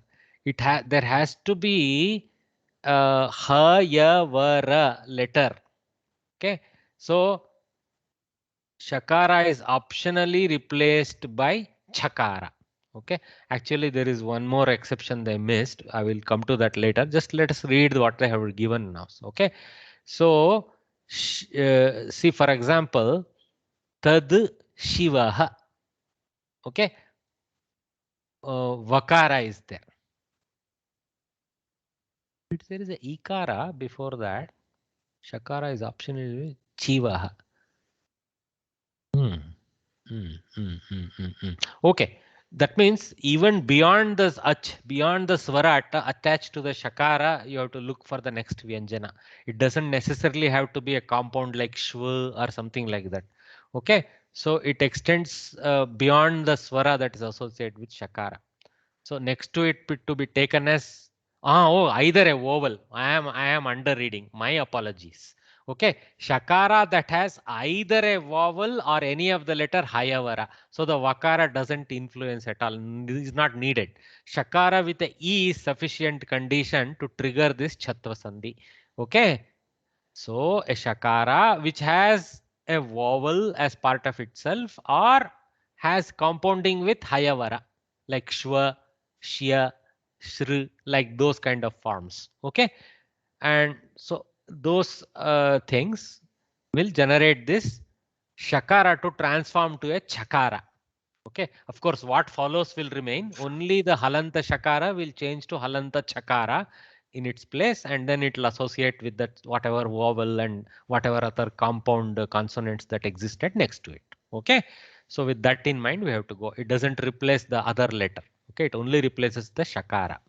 There has to be ha, ya, va, ra letter. Okay, so Shakara is optionally replaced by Chakara. Okay, actually there is one more exception they missed. I will come to that later. Just let us read what they have given now. Okay, so see, for example, Tad Shivaha. Okay, Vakara is there. There is a Ikara before that. Shakara is optionally Chivaha. Okay, that means even beyond this beyond the swara attached to the shakara, you have to look for the next vyanjana. It doesn't necessarily have to be a compound like shva or something like that. Okay, so it extends beyond the swara that is associated with shakara. So next to it to be taken as either a vowel. I am under reading. My apologies. Okay, Shakara that has either a vowel or any of the letter Hayavara. So the Vakara doesn't influence at all. This is not needed. Shakara with a E is sufficient condition to trigger this Chatva Sandhi. Okay, so a Shakara which has a vowel as part of itself or has compounding with Hayavara like Shwa, Shya, Shri, like those kind of forms. Okay, and so those things will generate this Shakara to transform to a Chakara. Okay, of course, what follows will remain. Only the Halanta Shakara will change to Halanta Chakara in its place, and then it will associate with that whatever vowel and whatever other compound consonants that existed next to it. Okay, so with that in mind, we have to go. It doesn't replace the other letter. Okay, it only replaces the Shakara.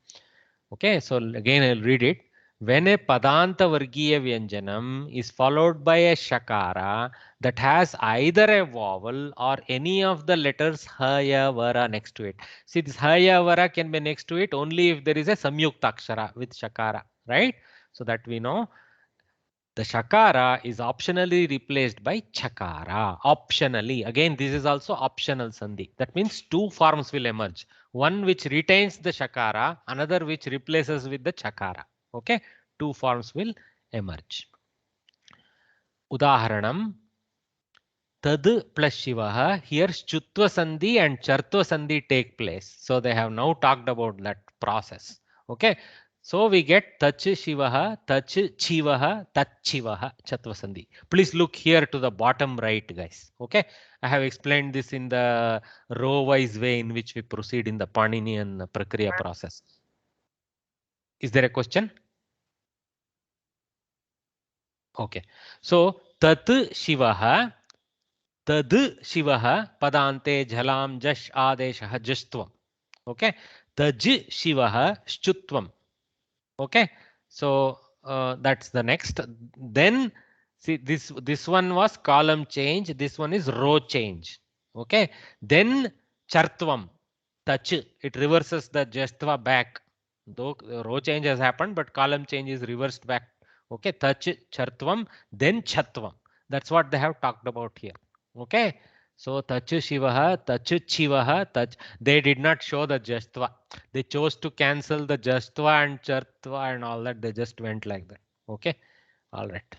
Okay, so again I'll read it. When a Padanta Vargiya Vyanjanam is followed by a Shakara that has either a vowel or any of the letters Ha, Ya, Vara next to it. See, this Ha, Ya, Vara can be next to it only if there is a Samyukta Akshara with Shakara, right? So that we know. The shakara is optionally replaced by chakara. Optionally. Again, this is also optional sandhi. That means two forms will emerge. One which retains the shakara, another which replaces with the chakara. Okay. Two forms will emerge. Udaharanam. Tad plus Shivaha. Here Chutva Sandhi and Chartva Sandhi take place. So they have now talked about that process. Okay. So we get Tach Shivaha, Tach Chivaha, Tach Chivaha, Chatva Sandhi. Please look here to the bottom right, guys. Okay. I have explained this in the row-wise way in which we proceed in the Paninian Prakriya process. Is there a question? Okay. So Tat Shivaha. Tad Shivaha Padante Jhalam Jash Adeshah Jashtvam. Okay. Taj Shivaha Shchutvam. Okay. So that's the next. Then see this one was column change. This one is row change. Okay. Then Chartvam. Touch. It reverses the Jashtva back. Though row change has happened, but column change is reversed back. Okay. Touch Chartvam. Then Chatvam. That's what they have talked about here. Okay, so Tachu Shivaha, Tachu Chivaha, Tach. They did not show the Jastva. They chose to cancel the Jastva and Chartva and all that. They just went like that. Okay, all right.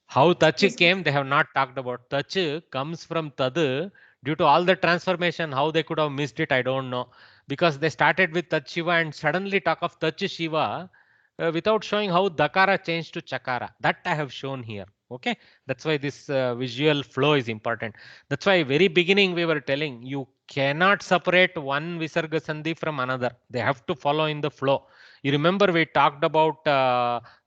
How Tachu came, they have not talked about. Tachu comes from Tadu due to all the transformation. How they could have missed it, I don't know. Because they started with Tach Shiva and suddenly talk of Tachu Shiva without showing how Dakara changed to Chakara. That I have shown here. Okay, that's why this visual flow is important. That's why very beginning we were telling you cannot separate one Visarga Sandhi from another. They have to follow in the flow. You remember we talked about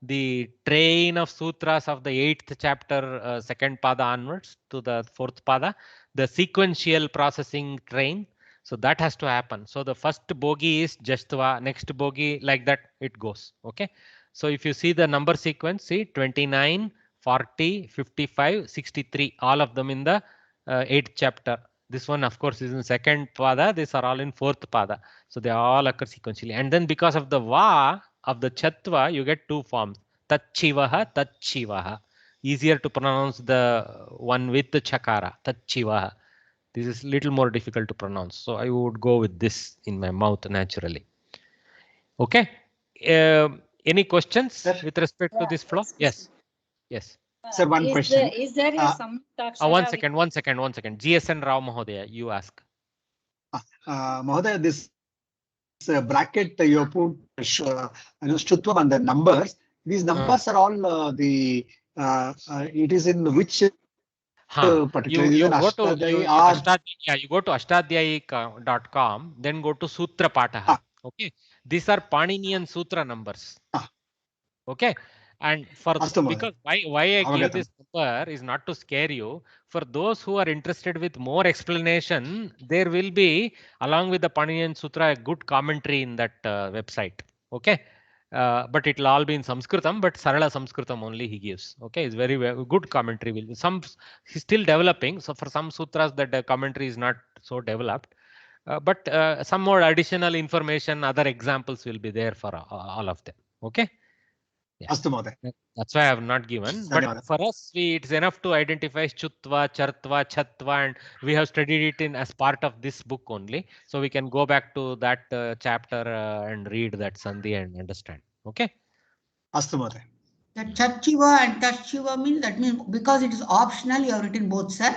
the train of sutras of the 8th chapter, 2nd pada onwards to the 4th pada, the sequential processing train. So that has to happen. So the first bogie is Jastva, next bogie like that it goes. Okay. So if you see the number sequence, see 29, 40, 55, 63, all of them in the 8th chapter. This one, of course, is in 2nd pada. These are all in 4th pada. So they all occur sequentially. And then because of the va of the chatva, you get two forms. Tachivaha, Tachivaha. Easier to pronounce the one with the chakara. Tachivaha. This is little more difficult to pronounce. So I would go with this in my mouth naturally. Okay. Any questions with respect to this flow? Yes. Yes.
Sir, one question.
Is there some
one second. GSN Rao Mahodaya, you ask.
Mahodaya, this bracket you put Shutvam and the numbers. These numbers are all it is in which particular
you go to ashtadhyayi.com, then go to Sutra Pataha. Okay. These are Paninian Sutra numbers. Okay. And for because why I give this number is not to scare you. For those who are interested with more explanation, there will be along with the Paninian Sutra a good commentary in that website. Okay, but it will all be in Sanskritam, but Sarala Sanskritam only he gives. Okay, it's very good commentary. Will be some he's still developing. So for some sutras that the commentary is not so developed, but some more additional information, other examples will be there for all of them. Okay. Yeah. That's why I have not given. But for us, it's enough to identify Chutva, Chartva, Chatva, and we have studied it as part of this book only. So we can go back to that chapter and read that Sandhi and understand. Okay?
The Chachiva and Tachiva means that means because it is optional, you have written both, sir.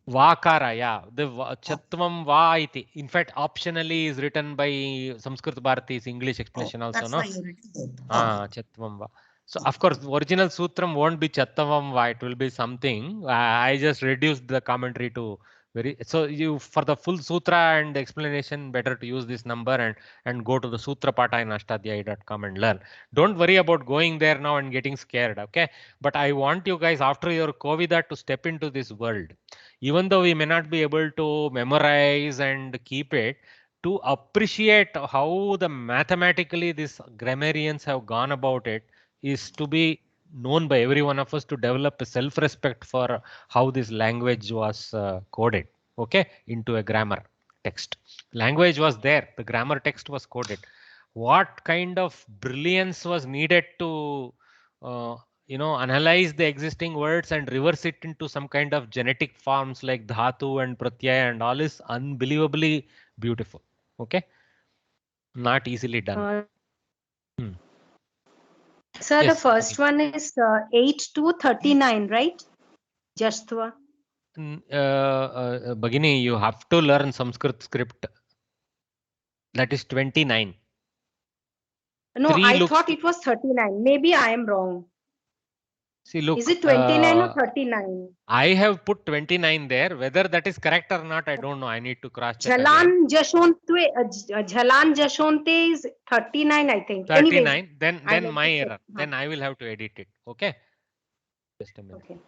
Vakara, yeah. The Chatvam Va iti. In fact, optionally is written by Sanskrit Bharati's English explanation also.
That's
no?
why you written both.
Chatvam Va. So of course, the original Sutram won't be Chattavam Va. It will be something. I just reduced the commentary to so you for the full sutra and explanation, better to use this number and go to the Sutra Pata in ashtadhyayi.com and learn. Don't worry about going there now and getting scared. Okay, but I want you guys after your Kovida to step into this world. Even though we may not be able to memorize and keep it, to appreciate how the mathematically these grammarians have gone about it is to be known by every one of us, to develop a self-respect for how this language was coded, okay, into a grammar text. Language was there, the grammar text was coded. What kind of brilliance was needed to analyze the existing words and reverse it into some kind of genetic forms like dhatu and pratyaya and all is unbelievably beautiful. Okay. Not easily done.
Sir,
Yes,
the first one is 8 to 39, right? Jastva.
Bhagini, you have to learn Sanskrit script. That is 29.
No, I thought it was 39. Maybe I am wrong.
See, look.
Is it 29 or 39?
I have put 29 there. Whether that is correct or not, I don't know. I need to cross check.
Jhalan Jashonte is 39, I think.
39.
Anyways,
then my error. Then I will have to edit it. Okay. Just a minute.
Okay.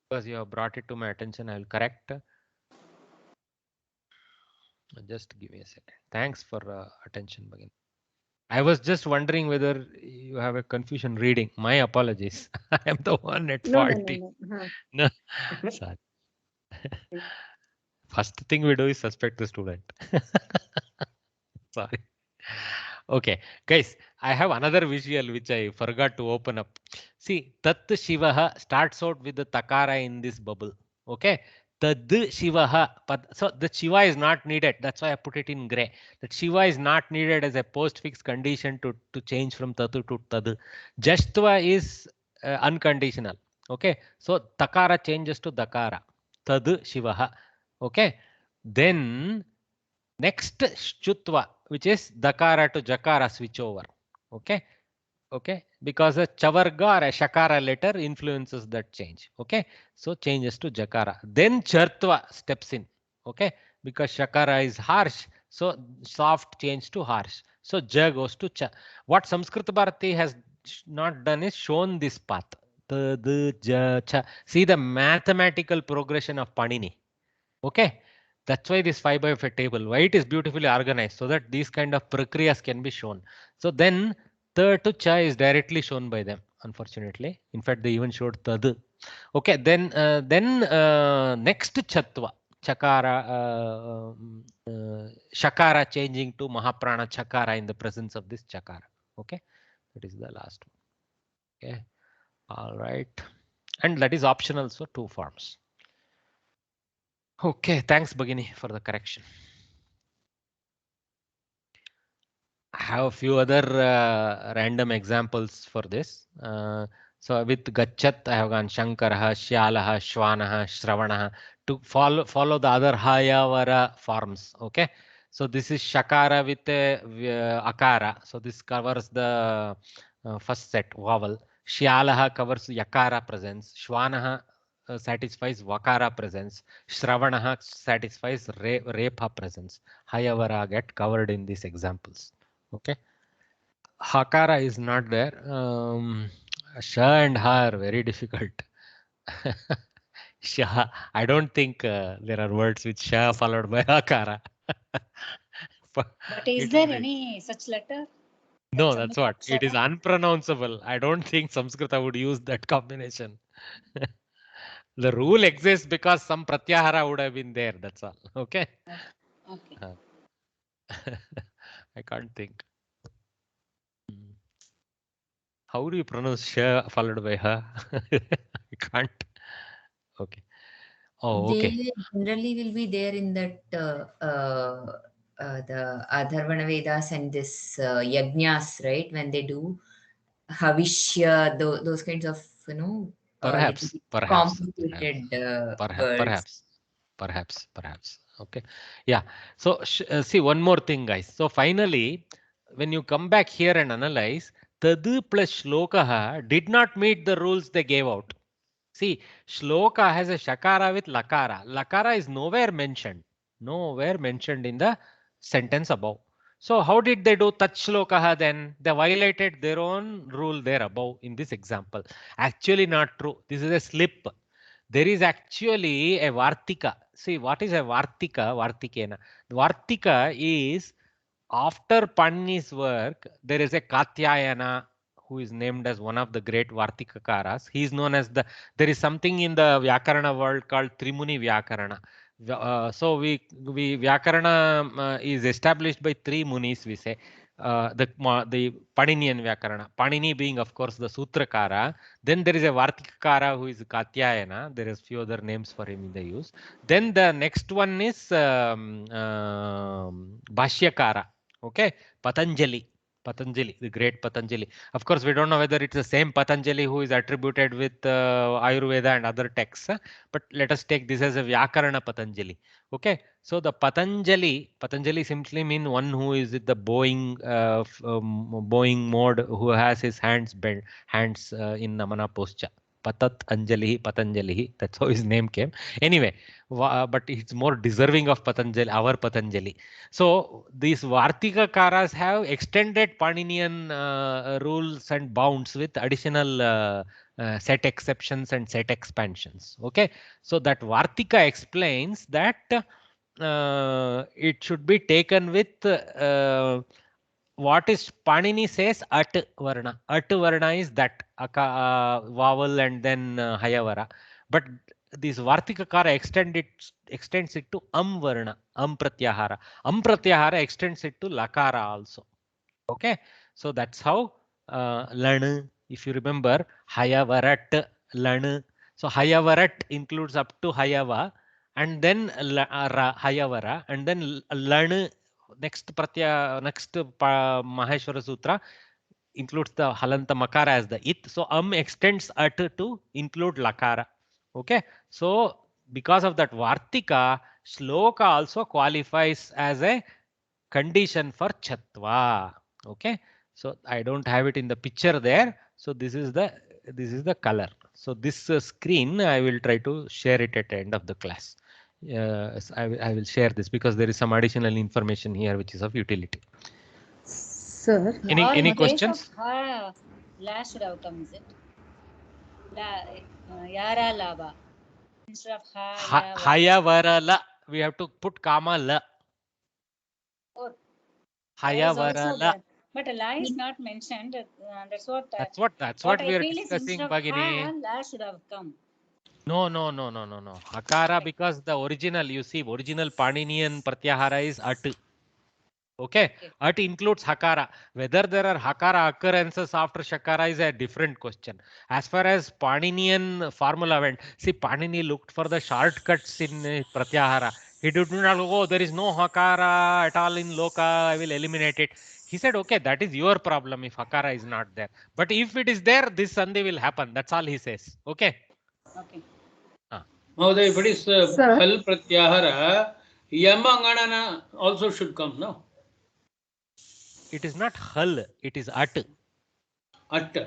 Because you have brought it to my attention, I will correct. Just give me a second. Thanks for attention, Bhagini. I was just wondering whether you have a confusion reading. My apologies. I am the one at faulty. No. Sorry. First thing we do is suspect the student. Sorry. Okay, guys, I have another visual which I forgot to open up. See, Tat Shivaha starts out with the Takara in this bubble. Okay. Tad Shivaha. So the Shiva is not needed. That's why I put it in gray. That Shiva is not needed as a postfix condition to change from Tatu to Tad. Jashtva is unconditional. Okay. So Takara changes to Dakara. Tad Shivaha. Okay. Then next Shutva, which is Dakara to Jakara switch over. Okay. Okay, because a Chavarga or a Shakara letter influences that change. Okay, so changes to Jakara. Then Chartva steps in. Okay, because Shakara is harsh, so soft change to harsh. So Ja goes to Cha. What Sanskrit Bharati has not done is shown this path. The Ja Cha. See the mathematical progression of Panini. Okay, that's why this 5x5 table, why it is beautifully organized, so that these kind of prakriyas can be shown. So then the to cha is directly shown by them, unfortunately. In fact, they even showed tad. Okay, then next chatva, chakara, shakara changing to mahaprana chakara in the presence of this chakara. Okay, that is the last one. Okay, all right, and that is optional, so 2 forms. Okay, thanks Bhagini for the correction. I have a few other random examples for this. So with Gachat, I have gone Shankaraha, Shyalaha, Shwanaha, Shravanaha to follow the other Hayavara forms. Okay, so this is Shakara with Akara. So this covers the first set vowel. Shyalaha covers Yakara presence. Shwanaha satisfies Vakara presence. Shravanaha satisfies Repha presence. Hayavara get covered in these examples. Okay, Hakara is not there. Sha and Ha are very difficult. Sha, I don't think there are words with Sha followed by Hakara.
But is there any such letter?
No, that's what. It is unpronounceable. I don't think Samskrita would use that combination. The rule exists because some pratyahara would have been there. That's all. Okay.
Okay.
I can't think. How do you pronounce Sha followed by Ha? I can't. Okay. Oh, okay.
They generally will be there in that the Atharvana Vedas and this yajnas, right? When they do Havishya, those kinds of,
perhaps
complicated words.
Perhaps. Okay. Yeah. So see one more thing, guys. So finally, when you come back here and analyze, Tadu plus Shlokaha did not meet the rules they gave out. See, Shloka has a Shakara with Lakara. Lakara is nowhere mentioned in the sentence above. So how did they do Tat Shlokaha then? They violated their own rule there above in this example. Actually not true. This is a slip. There is actually a Vartika. See, what is a Vartika? Vartikena. Vartika is after Panini's work, there is a Katyayana who is named as one of the great Vartikakaras. He is known as there is something in the Vyakarana world called Trimuni Vyakarana. So we Vyakarana is established by 3 munis, we say. the Paninian Vyakarana. Panini being, of course, the Sutrakara. Then there is a Vartikakara who is Katyayana. There is few other names for him in the use. Then the next one is Bhashyakara. Okay, Patanjali. Patanjali, the great Patanjali. Of course, we don't know whether it's the same Patanjali who is attributed with Ayurveda and other texts, but let us take this as a Vyakarana Patanjali. Okay, so the Patanjali simply means one who is in the bowing mode, who has his hands bent, in Namana posture. Patanjali, that's how his name came. Anyway, but it's more deserving of Patanjali, our Patanjali. So these Vartikakaras have extended Paninian rules and bounds with additional set exceptions and set expansions. Okay, so that Vartika explains that it should be taken with what is Panini says at varna. At varna is that vowel and then hayavara. But this Vartikakara extends it to varna, pratyahara. Pratyahara extends it to lakara also. Okay, so that's how lan, if you remember, hayavarat, lan. So hayavarat includes up to hayava, and then hayavara, and then lan. Next Maheshwara Sutra includes the halanta makara as the it. So extends at to include lakara. Okay, so because of that Vartika, shloka also qualifies as a condition for chatva. Okay, so I don't have it in the picture there. So this is the color. So this screen I will try to share it at the end of the class. I will share this because there is some additional information here which is of utility.
Sir,
any questions?
La should have come, is it? Yara lava instead of
Hayavara. We have to put comma la. Hayavara.
But a la is not mentioned. That's what
we are discussing, Bhagini.
La should have come.
No. Hakara, because the original Paninian Pratyahara is at. Okay, at includes Hakara. Whether there are Hakara occurrences after Shakara is a different question. As far as Paninian formula went, see, Panini looked for the shortcuts in Pratyahara. He did not go, oh, there is no Hakara at all in Loka, I will eliminate it. He said, okay, that is your problem if Hakara is not there. But if it is there, this Sandhi will happen. That's all he says. Okay.
Okay.
Mahoday, if it is Hal Pratyahara, Yamanganana also should come, no?
It is not hal, it is at.
At.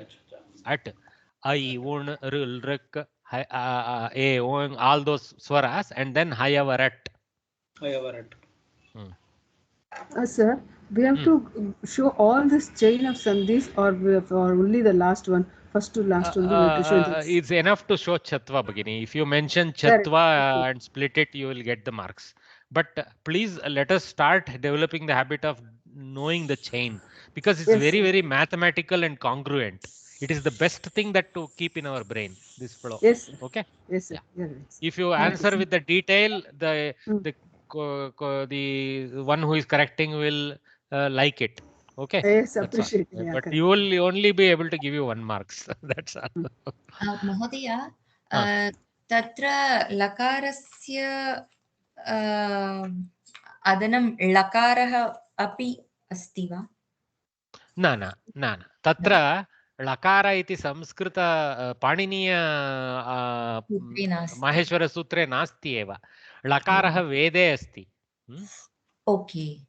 I, un, rul, rik, a, on, all those swaras, and then hayavarat.
Sir, we have to show all this chain of sandhis, or only the last one, first to last one. We have to show this.
It's enough to show Chatva, Bhagini. If you mention Chatva and split it, you will get the marks. But please let us start developing the habit of knowing the chain, because it's very mathematical and congruent. It is the best thing that to keep in our brain, this flow.
Yes, sir.
Okay.
Yes, sir.
Yeah. If you answer with the detail, the one who is correcting will like it. Okay.
Yes, appreciate it.
Yeah, but you will only be able to give you 1 marks. That's all.
Mahodaya, tatra lakarasya adanam lakarah api asti va?
Na. Tatra lakara iti Samskrita Paniniya Maheshwara Sutre nasti eva. Lakarah Vede asti.
Okay.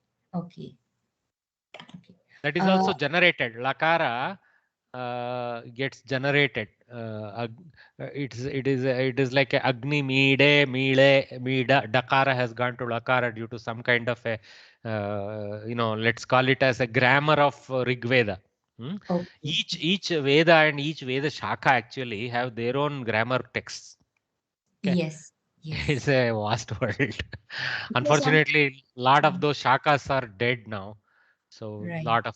That is also generated. Lakara gets generated. It is like a Agni Mide, Mida. Dakara has gone to Lakara due to some kind of a let's call it as a grammar of Rig Veda.
Okay.
Each Veda and each Veda Shaka actually have their own grammar texts. Okay?
Yes.
It's a vast world. Unfortunately, a lot of those Shakas are dead now. So lot of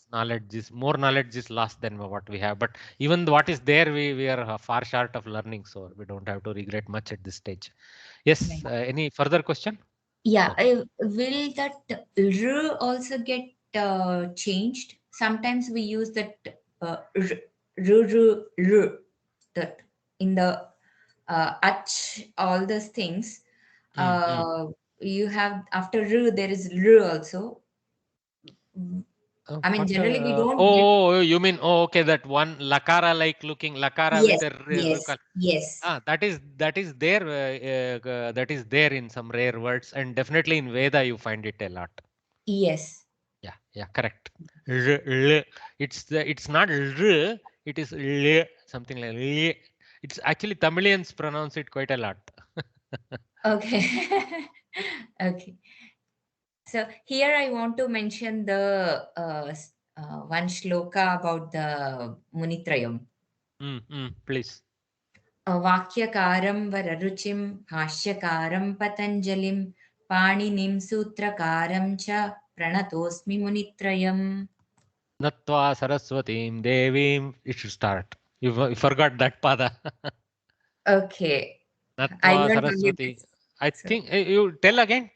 more knowledge is lost than what we have. But even what is there, we are far short of learning. So we don't have to regret much at this stage. Yes. Any further question?
Yeah. Will that R also get changed. Sometimes we use that that in the ach, all those things. You have after r there is r also. I mean, generally we don't.
Oh, you mean okay, that one lakara like looking lakara
Yes,
with a
yes, yes.
that is there that is there in some rare words, and definitely in Veda you find it a lot.
Yes.
Yeah, correct. It's not r, it is l, something like l. It's actually Tamilians pronounce it quite a lot.
Okay. Okay. So here I want to mention the one shloka about the Munitrayam.
Please.
Vakyakaram vararuchim, bhashyakaram patanjalim, paninim sutrakaram cha pranatosmi Munitrayam.
Natva Saraswatim Devim. It should start. You forgot that pada.
Okay.
Natva Saraswati. I think you tell again.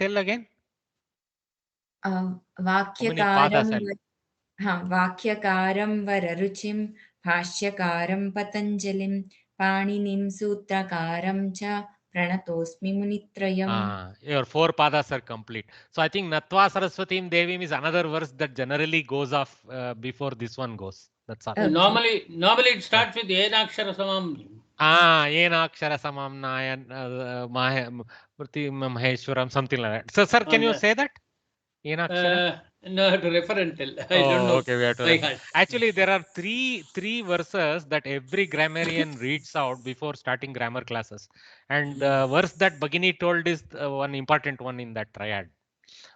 Vakyakaram vararuchim, bhashyakaram patanjalim, paninim sutrakaram cha pranatosmi Munitrayam.
Your 4 padas are complete. So I think Natva Saraswatim Devim is another verse that generally goes off before this one goes. That's all.
Okay. Normally it starts with Enakshara Samam.
Enakshara Samam Nayan Maheshwaram, something like that. So sir, can you say that? Enakshara?
No, to refer and tell. I don't know.
Okay, we have to. Actually, there are three verses that every grammarian reads out before starting grammar classes, and the verse that Bhagini told is one important one in that triad.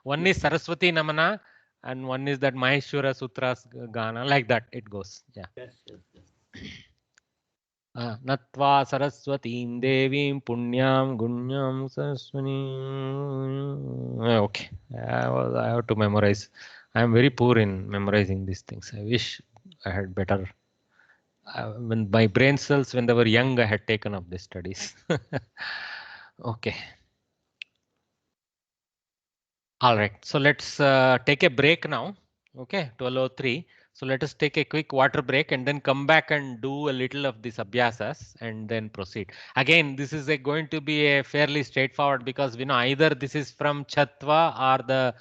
One is Saraswati Namana, and one is that Maheshwara Sutras Gana. Like that, it goes. Yeah.
Yes.
Natva Saraswatim Devim Punyam Gunyam Saraswani. Okay, I have to memorize. I am very poor in memorizing these things. I wish I had better. When my brain cells, when they were young, I had taken up these studies. Okay. All right. So let's take a break now. Okay, 12:03. So let us take a quick water break and then come back and do a little of these abhyasas and then proceed. Again, this is going to be a fairly straightforward because we know either this is from Chatva or the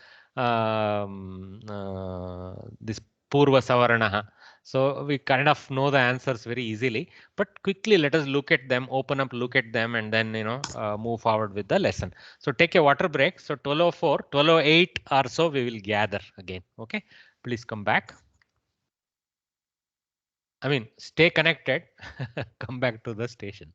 this Purva Savaranaha. So we kind of know the answers very easily, but quickly let us look at them, open up, look at them, and then move forward with the lesson. So take a water break. So 12:04, 12:08 or so we will gather again. Okay, please come back. I mean, stay connected. Come back to the station.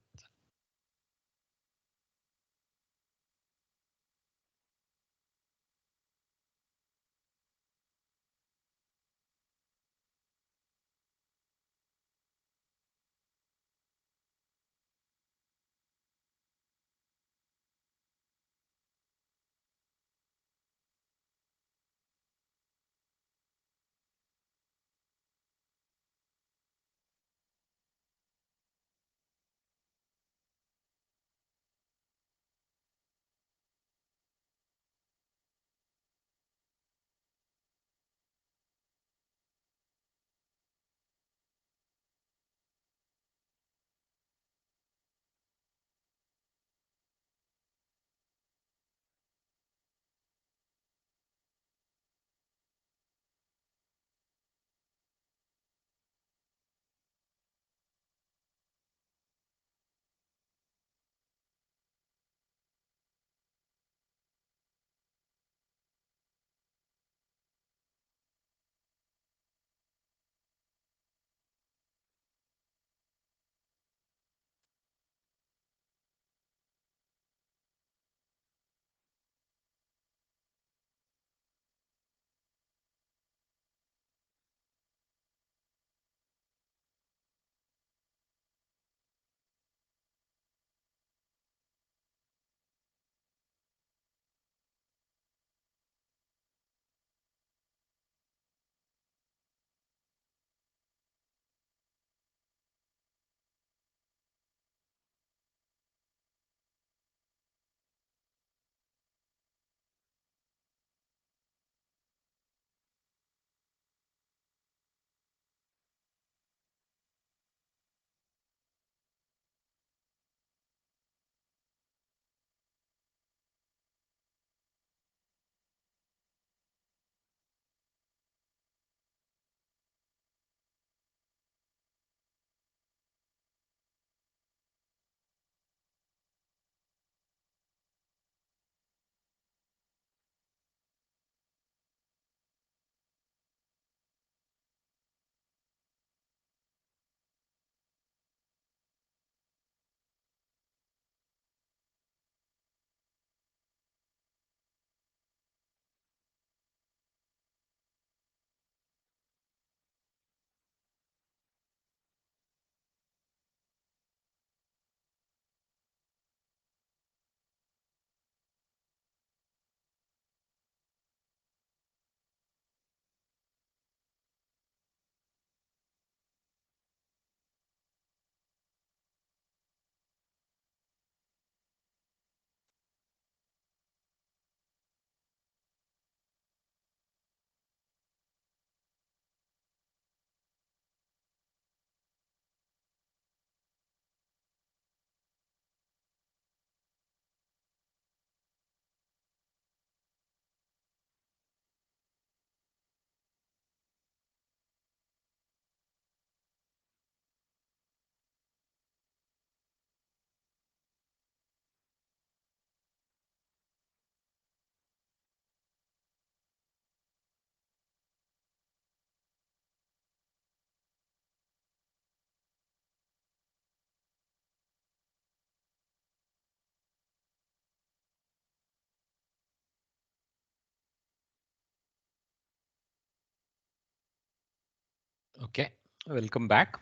Okay, welcome back.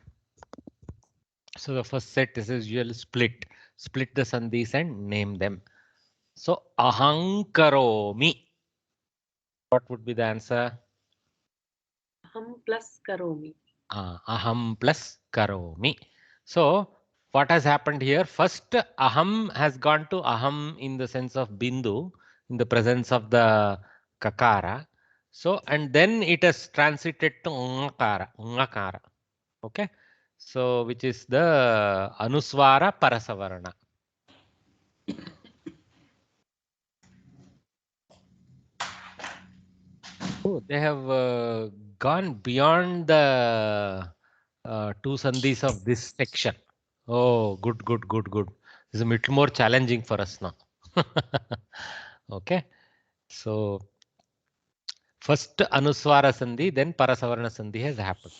So the first set is usual split. Split the sandhis and name them. So aham karomi. What would be the answer?
Aham plus karomi.
Aham plus karomi. So what has happened here? First, aham has gone to aham in the sense of bindu, in the presence of the kakara. So, and then it has transited to ngakara. Okay. So, which is the anuswara parasavarana. Oh, they have gone beyond the two sandhis of this section. Oh, good. This is a little more challenging for us now. Okay. So, first anuswara sandhi, then parasavarana sandhi has happened.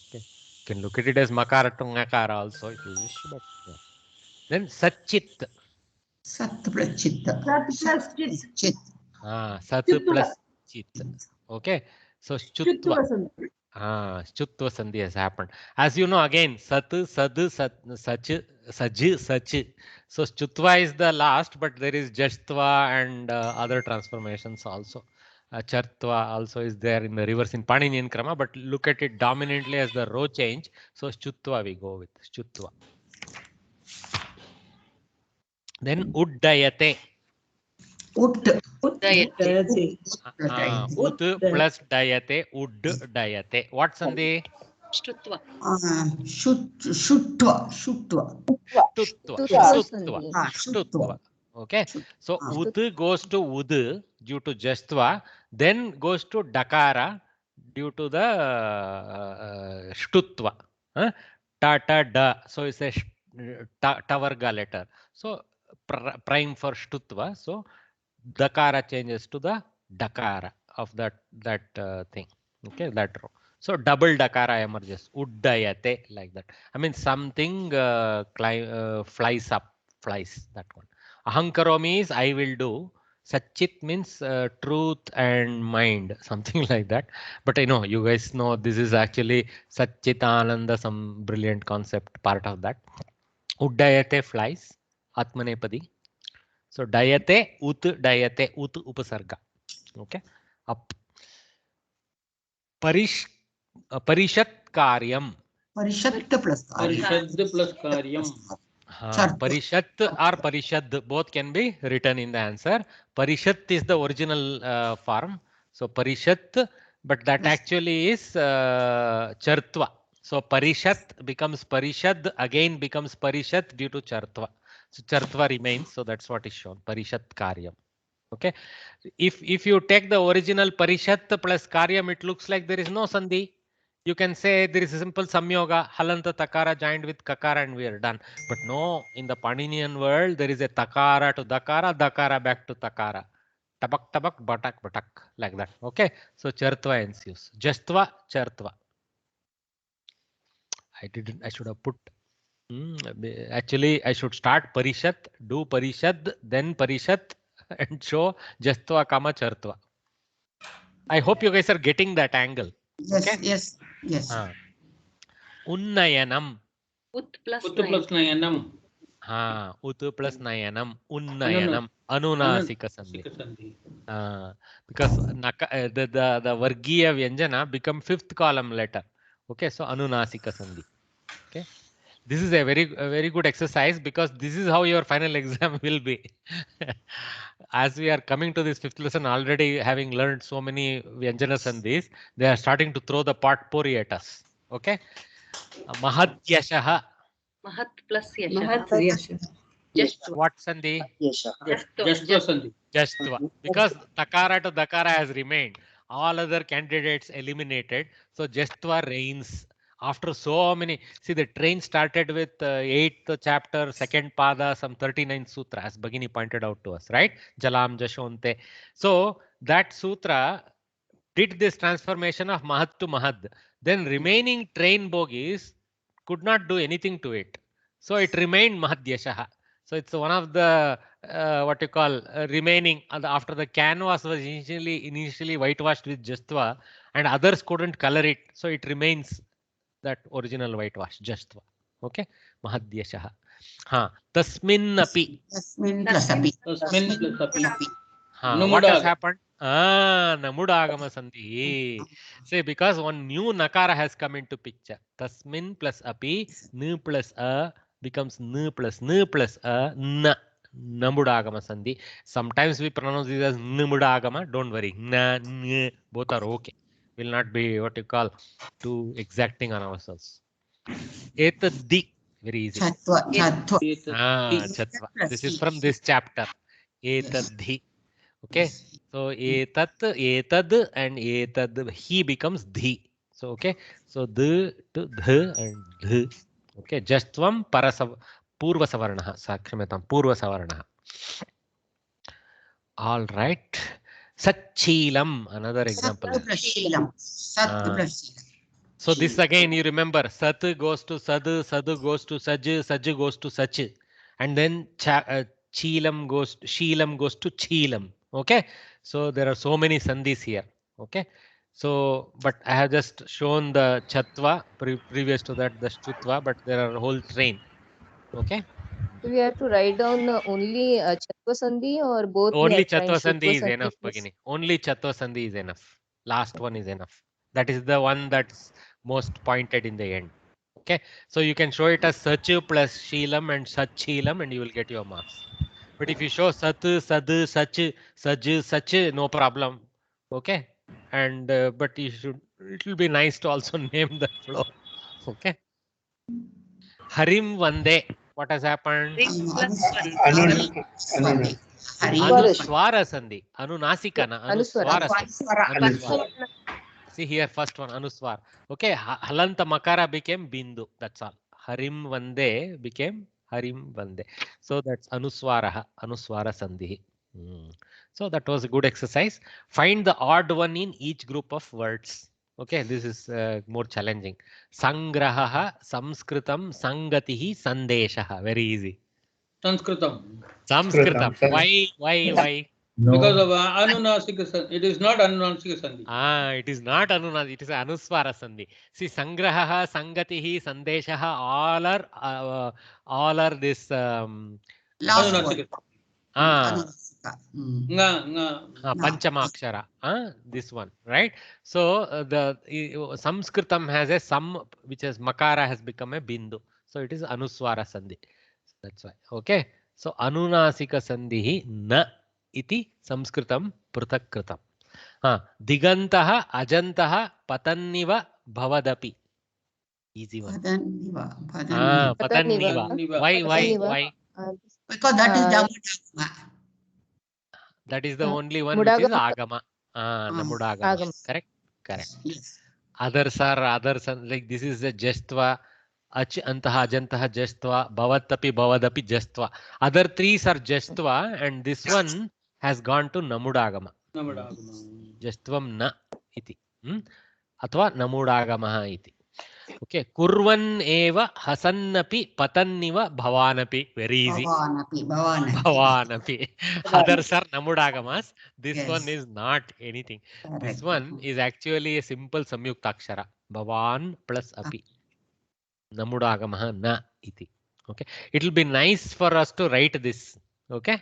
Okay. You can look at it as makara to ngakara also if you wish. But yeah. Then satchit.
Sat plus chit.
Sat plus chit.
Sat plus chit. Okay. So chutva. Chutva sandhi has happened. As you know, again, sat, sad, sat, sach, saj, sach. So chutva is the last, but there is jashtva and other transformations also. Chartva also is there in the reverse in Paninian Krama, but look at it dominantly as the row change. So chutva we go with chutva. Then uddayate.
Ut
plus dayate, uddayate. What sandhi?
Shtutva.
Shtutva. Okay. So ud goes to ud due to jastva, then goes to dakara due to the shtutva. Ta ta da. So it's a tavarga letter. So prime for shtutva. So dakara changes to the dakara of that thing. Okay, that row. So double dakara emerges. Uddayate, like that. I mean something flies up, flies, that one. Ahankaromi is I will do. Satchit means truth and mind, something like that. But I know you guys know this is actually Satchitananda, some brilliant concept part of that. Uddayate flies, Atmanepadi. So dayate, ut upasarga. Okay, up. Parishat karyam.
Parishat plus
karyam.
Parishat or parishad both can be written in the answer. Parishat is the original form. So parishat, but that actually is chartva. So parishat becomes parishad, again becomes parishat due to chartva. So chartva remains. So that's what is shown. Parishat karyam. Okay. If you take the original parishat plus karyam, it looks like there is no sandhi. You can say there is a simple samyoga, halanta takara joined with kakara and we are done. But no, in the Paninian world, there is a takara to dakara, dakara back to takara. Tabak, tabak, batak, batak, like that. Okay. So chartva ensues. Jastva, chartva. I should have put. Actually, I should start parishat, do parishad, then parishat, and show jastva, kama, chartva. I hope you guys are getting that angle.
Yes,
okay?
yes.
Unnayanam.
Ut plus
nayanam.
Ut plus nayanam. Unnayanam. Anunasika sandhi. Because the Vargiya Vyanjana become fifth column letter. Okay, so Anunasika sandhi. Okay. This is a very good exercise because this is how your final exam will be. As we are coming to this fifth lesson, already having learned so many Vyanjana sandhis, they are starting to throw the potpourri at us. Okay. Mahat yashaha.
Mahat plus yasha.
Mahat yasha.
What sandhi?
Jastva sandhi.
Jastva. Because takara to dakara has remained. All other candidates eliminated. So Jastva reigns. After so many, see the train started with 8th chapter, 2nd pada, some 39 sutra, as Bhagini pointed out to us, right? Jalam Jashonte. So that sutra did this transformation of Mahat to Mahad. Then remaining train bogies could not do anything to it. So it remained Mahadyashaha. So it's one of the what you call remaining after the canvas was initially whitewashed with Jastva. and others couldn't color it, so it remains that original whitewash, Jastva. Okay, Mahadyashaha. Tasmin api.
Tasmin plus api.
Tasmin plus api.
What has happened? Namudagama sandhi. See, because one new nakara has come into picture. Tasmin plus api, n plus a becomes n plus a, na. Namudagama sandhi. Sometimes we pronounce this as namudagama. Don't worry. Na, n, both are okay. Will not be what you call too exacting on ourselves. Etaddi. Very easy.
Chatva.
This is from this chapter. Etadhi. Okay, so etad and etad, he becomes dhi. So okay, so d to dh and dh. Okay, justvam purva savarnaha, sakshametam purva savarnaha. All right, satchilam, another example. So this again you remember, sat goes to sad, sad goes to saj, saj goes to sach, and then sheelam goes to cheelam. Okay, so there are so many sandhis here. Okay, so but I have just shown the chatva, previous to that the shtutva, but there are a whole train. Okay,
so we have to write down only chatva sandhi or both?
Only chatva sandhi is enough, Bhagini. Only chatva sandhi is enough. Last one is enough. That is the one that's most pointed in the end. Okay, so you can show it as sach plus sheelam and sacheelam and you will get your marks. But if you show sat, sad, sach, saj, sach, no problem. Okay, and but you should. It will be nice to also name the flow. Okay. Harim Vande. What has happened? Anuswara sandhi. Anunasika na. Anuswara. See here, first one, Anuswar. Okay, Halanta Makara became Bindu. That's all. Harim Vande became Harim Vande. So that's Anuswaraha, Anuswara Sandhi. So that was a good exercise. Find the odd one in each group of words. Okay, this is more challenging. Sangrahaha, Samskritam, Sangatihi, Sandeshaha. Very easy.
Sanskritam.
Why?
No. Because of Anunasika Sandhi. It is not Anunasika Sandhi.
It is not Anunasika. It is Anuswara Sandhi. See, Sangrahaha, Sangatihi, Sandeshaha, all are this.
Anunasika.
Panchamakshara. This one, right? So the Samskritam has a sam which is Makara has become a Bindu. So it is Anuswara Sandhi. So that's why. Okay. So Anunasika Sandhi na iti Samskritam prutak kritam. Digantaha ajantaha patanniva bhavadapi. Easy one. Patanniva. Why?
Because that is Namudagama.
That is the only one which is Agama. Namudagama. Correct. Yes. Others are like this is a Jastva, Ach antaha ajantaha Jastva, Bhavatapi Bhavadapi Jastva. Other threes are Jastva and this one has gone to Namudagama. Jastvam na iti. Athva Namudagamaha iti. Okay. Kurvan eva hasannapi patanniva bhavanapi. Very easy. Bhavanapi. Others are Namudagamas. This one is not anything. This one is actually a simple samyuktakshara. Bhavan plus api. Namudagamaha na iti. Okay. It will be nice for us to write this. Okay.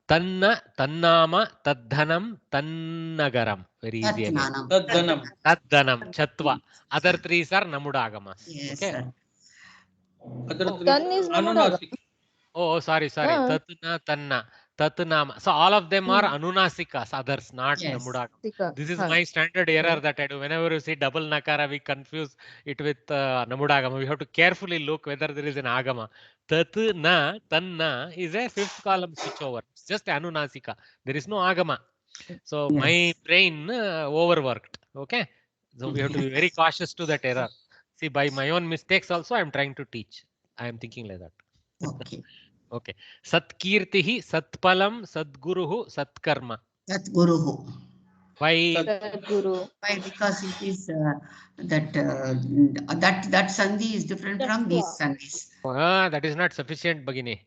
Tanna, Tannama, Tadhanam, Tannagaram. Very easy. Tadhanam, Chatva. Other threes are Namudagamas.
Yes,
okay.
Tan is Namudagama.
Oh, sorry. Tatna, Tanna, Tatnama. So all of them are Anunasikas, others not Namudagama. This is my standard error that I do. Whenever you see double Nakara, we confuse it with Namudagama. We have to carefully look whether there is an Agama. Tatna, Tanna is a fifth column switchover. It's just Anunasika. There is no Agama. So my brain overworked. Okay. So we have to be very cautious to that error. See, by my own mistakes also, I am trying to teach. I am thinking like that.
Okay.
Okay. Satkirtihi, Satpalam, Sadguruhu, Satkarma.
Satguruhu.
Why?
Sadguru.
Why? Because it is that sandhi is different from these sandhis.
That is not sufficient, Bhagini.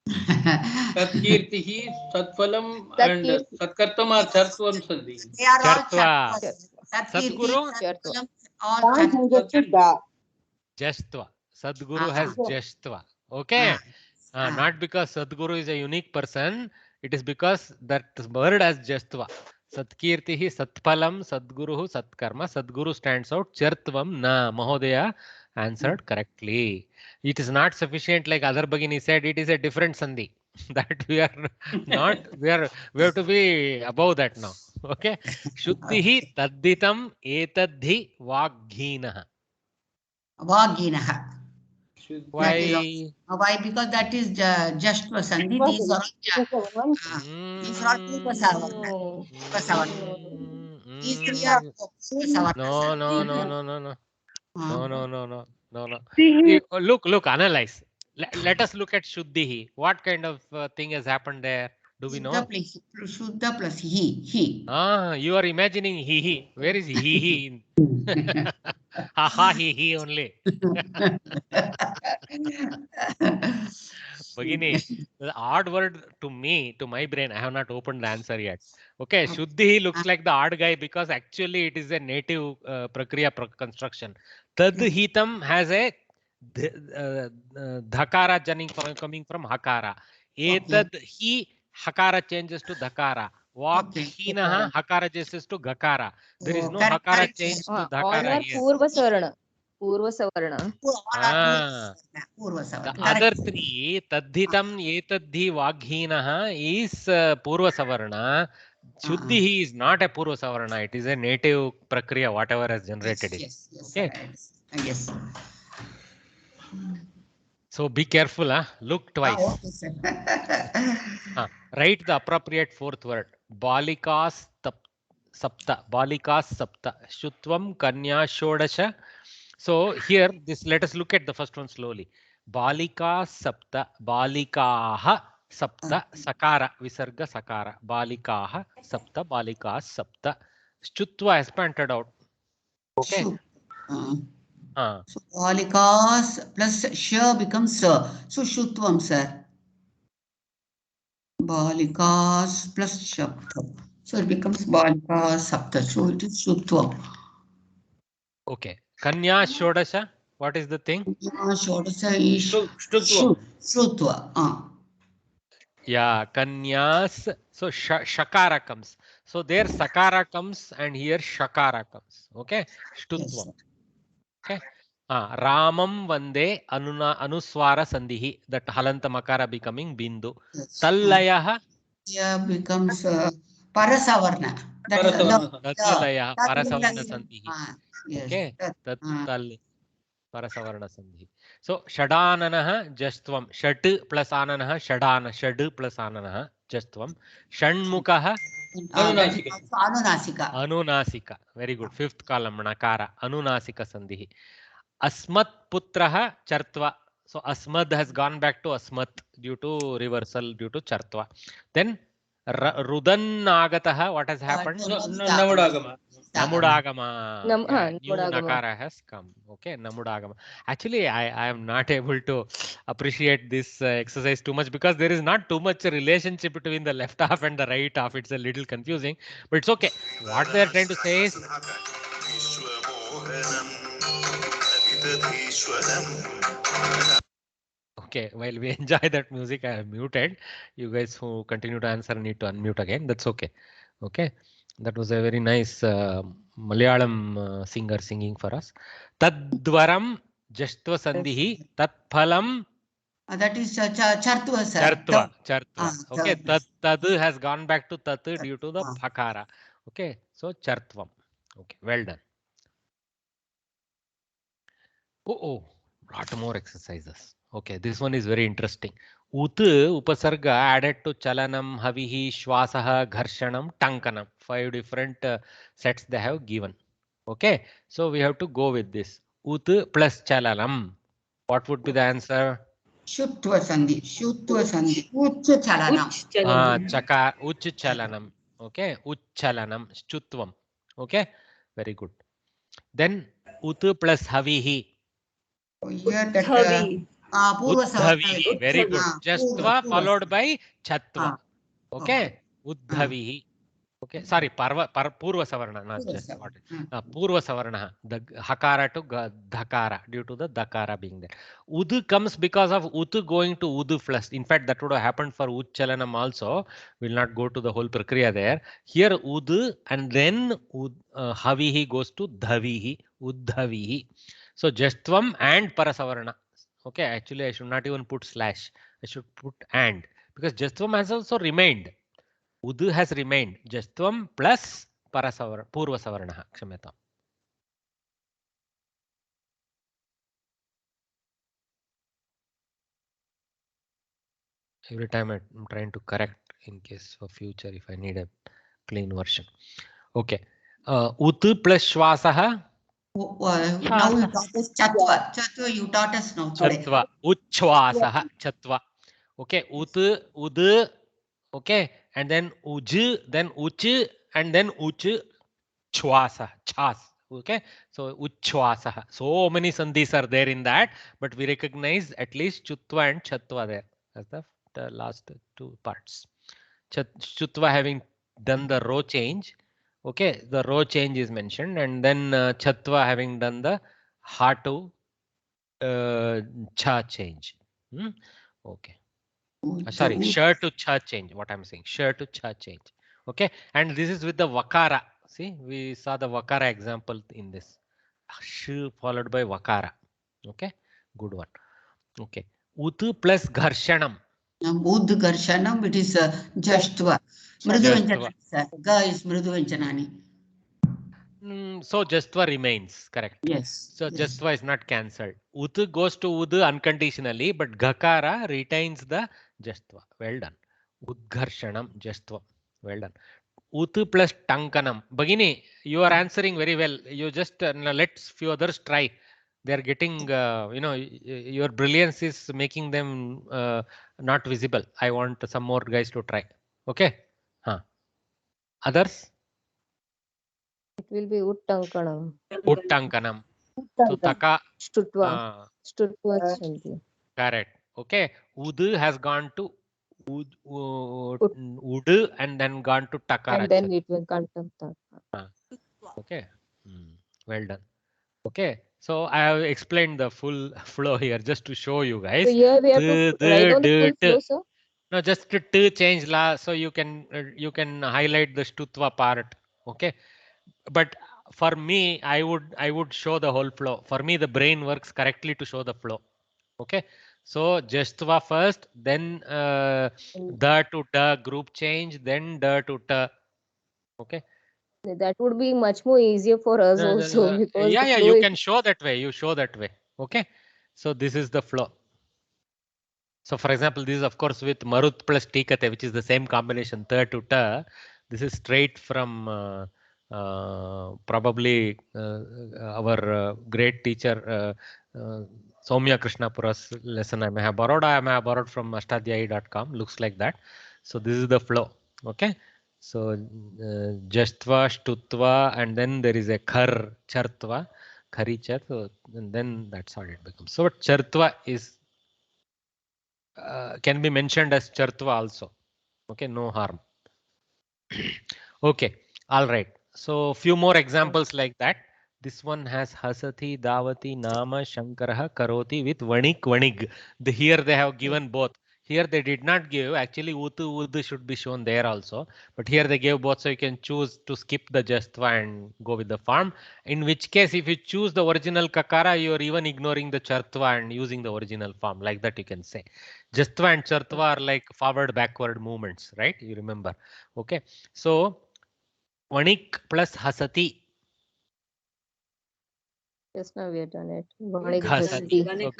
Satkirtihi, Satphalam, and Satkartam are Chartvam Sandhi.
They are all
Chartva.
Satkirti,
Sadguru?
Satphalam, all
One changes to da.
Jashtva. Sadguru has Jashtva. Okay. Not because Sadguru is a unique person. It is because that word has Jashtva. Satkirtihi, Satphalam, Sadguru, Satkarma. Sadguru stands out. Chartvam na. Mahodaya answered correctly. It is not sufficient like other Bhagini said. It is a different Sandhi. That we are not. We have to be above that now. Okay. Shuddhihi tadditam etadhi vaghinaha.
Vaginaha.
Why?
Why? Because that is just for Sandhi. These are Upasavarna. These three are Upasavarna.
No. Look, analyze. Let us look at Shuddhihi. What kind of thing has happened there? Do we know?
Shuddha plus he.
You are imagining he. Where is he? Ha he only. Bhagini, the odd word to me, to my brain, I have not opened the answer yet. Okay, Shuddhi looks like the odd guy because actually it is a native Prakriya construction. Tadhitam has a dhakara coming from hakara. Etad he hakara changes to dhakara. Vaghinaha hakara changes to gakara. There is no hakara change to dhakara here.
Purva Savarna.
The other three, Tadhitam, Etadhi, Vaghinaha is Purva Savarna. Shuddhi is not a Purva Savarna. It is a native Prakriya, whatever has generated it. Okay.
Yes.
So be careful, look twice. Write the appropriate fourth word. Balikas Sapta. Balikas Sapta. Shutvam Kanya Shodasha. So here, let us look at the first one slowly. Balika Sapta. Balikaha Sapta. Sakara. Visarga Sakara. Balikaha Sapta. Balika Sapta. Shutva has pointed out. Okay.
So Balikas plus Sh becomes Sir. So Shutvam, sir. Balikas plus Shabda. So it becomes Balikas Sapta. So it is Shutvam.
Okay. Kanya Shodasha. What is the thing?
Kanya Shodasha is Shrutva.
Yeah, Kanyas. So Shakara comes. So there Sakara comes and here Shakara comes. Okay. Shtutvam. Okay. Ramam Vande Anuswara Sandhihi. That Halanta Makara becoming Bindu. Tallayaha.
Yeah, becomes Parasavarna.
Tallayaha. Parasavarna Sandhihi. Okay. Tal. Parasavarna Sandhi. So Shadananaha Jastvam. Shat plus Ananaha Shadana. Shad plus Ananaha Jastvam. Shanmukaha Anunasika. Very good. Fifth column Nakara. Anunasika Sandhi. Asmat Putraha Chartva. So Asmad has gone back to Asmat due to reversal due to Chartva. Then Rudan Agataha. What has happened?
Namudagama.
Namudagama. New Nakara has come. Okay, Namudagama. Actually, I am not able to appreciate this exercise too much because there is not too much relationship between the left half and the right half. It's a little confusing, but it's okay. What they are trying to say is. Okay, while we enjoy that music, I have muted. You guys who continue to answer need to unmute again. That's okay. Okay, that was a very nice Malayalam singer singing for us. Tadvaram Jashtva Sandhihi Tatphalam.
That is Chartva, sir.
Chartva. Okay, Tad has gone back to Tat due to the Phakara. Okay, so Chartvam. Okay, well done. Oh, lot more exercises. Okay, this one is very interesting. Ut upasarga added to chalanam, havihi, shwasaha, gharshanam, tankanam. 5 different sets they have given. Okay, so we have to go with this. Ut plus chalanam. What would be the answer?
Shutva Sandhi. Uch chalanam.
Uch chalanam. Okay, uch chalanam. Shutvam. Okay, very good. Then ut plus havihi.
Here that
Uddhavihi. Very good. Jastva followed by Chatva. Okay. Uddhavihi. Okay, sorry, Purva Savarna, not just Purva Savarna, the Hakara to Dhakara, due to the Dakara being there. Udu comes because of Utu going to Udu first. In fact, that would have happened for Uchchalanam also. We'll not go to the whole Prakriya there. Here Udu and then Havihi goes to Dhavihi, Uddhavihi. So Justvam and Parasavarna. Okay, actually I should not even put slash. I should put and, because Justvam has also remained. Udu has remained. Justvam plus Purva Savarnaha. Kshamyata. Every time I'm trying to correct in case for future if I need a clean version. Okay. Utu plus Shwasaha.
Now you taught us Chatva. Chatva you taught us now today.
Chatva. Uchwasaha. Chatva. Okay. Udu. Okay. And then Uj, then Uch, and then Uch. Chwasa, chas. Okay, so uchwasa. So many sandhis are there in that, but we recognize at least chutva and chatva there as the last two parts. Chutva having done the row change. Okay, the row change is mentioned, and then chatva having done the ha to cha change. Okay. Sorry, sure to cha change. What I'm saying, sure to cha change. Okay, and this is with the vakara. See, we saw the vakara example in this. Sh followed by vakara. Okay, good one. Okay, utu plus gharshanam.
Ud gharshanam, it is jashtva. Mriduvanjanani. Ga is mriduvanjanani.
So Jastva remains, correct.
Yes.
So Jastva is not cancelled. Utu goes to Udu unconditionally, but Ghakara retains the Jastva. Well done. Udgharshanam Jastva. Well done. Utu plus Tankanam. Bagini, you are answering very well. You just let few others try. They are getting, your brilliance is making them not visible. I want some more guys to try. Okay. Others?
It will be Uttankanam.
Uttankanam. So Taka.
Stutva. Stutva.
Correct. Okay. Udu has gone to Udu and then gone to Takara.
And then it will come to Taka.
Okay. Well done. Okay. So I have explained the full flow here just to show you guys.
So here we have to write down the full flow, sir?
No, just to change la, so you can highlight the Stutva part. Okay. But for me, I would show the whole flow. For me, the brain works correctly to show the flow. Okay. So Jastva first, then da to ta group change, then da to ta. Okay.
That would be much more easier for us also. Because
yeah, you can show that way. You show that way. Okay. So this is the flow. So for example, this is of course with Marut plus Tikate, which is the same combination, ta to ta. This is straight from probably our great teacher Soumya Krishnapura's lesson. I may have borrowed from Ashtadhyayi.com. Looks like that. So this is the flow. Okay. So Jastva, Shtutva, and then there is a Khar, Chartva, Kharichar, and then that's how it becomes. So Chartva is can be mentioned as Chartva also. Okay, no harm. Okay, all right. So few more examples like that. This one has Hasati, Davati, Nama, Shankaraha, Karoti with Vanik, Vanig. Here they have given both. Here they did not give. Actually, Utu, Udu should be shown there also. But here they gave both, so you can choose to skip the Jastva and go with the form. In which case, if you choose the original Kakara, you are even ignoring the Chartva and using the original form. Like that you can say. Jastva and Chartva are like forward-backward movements, right? You remember. Okay. So, Vanik plus Hasati.
Just now we have done it.
Vanik Ghasati.
Vanik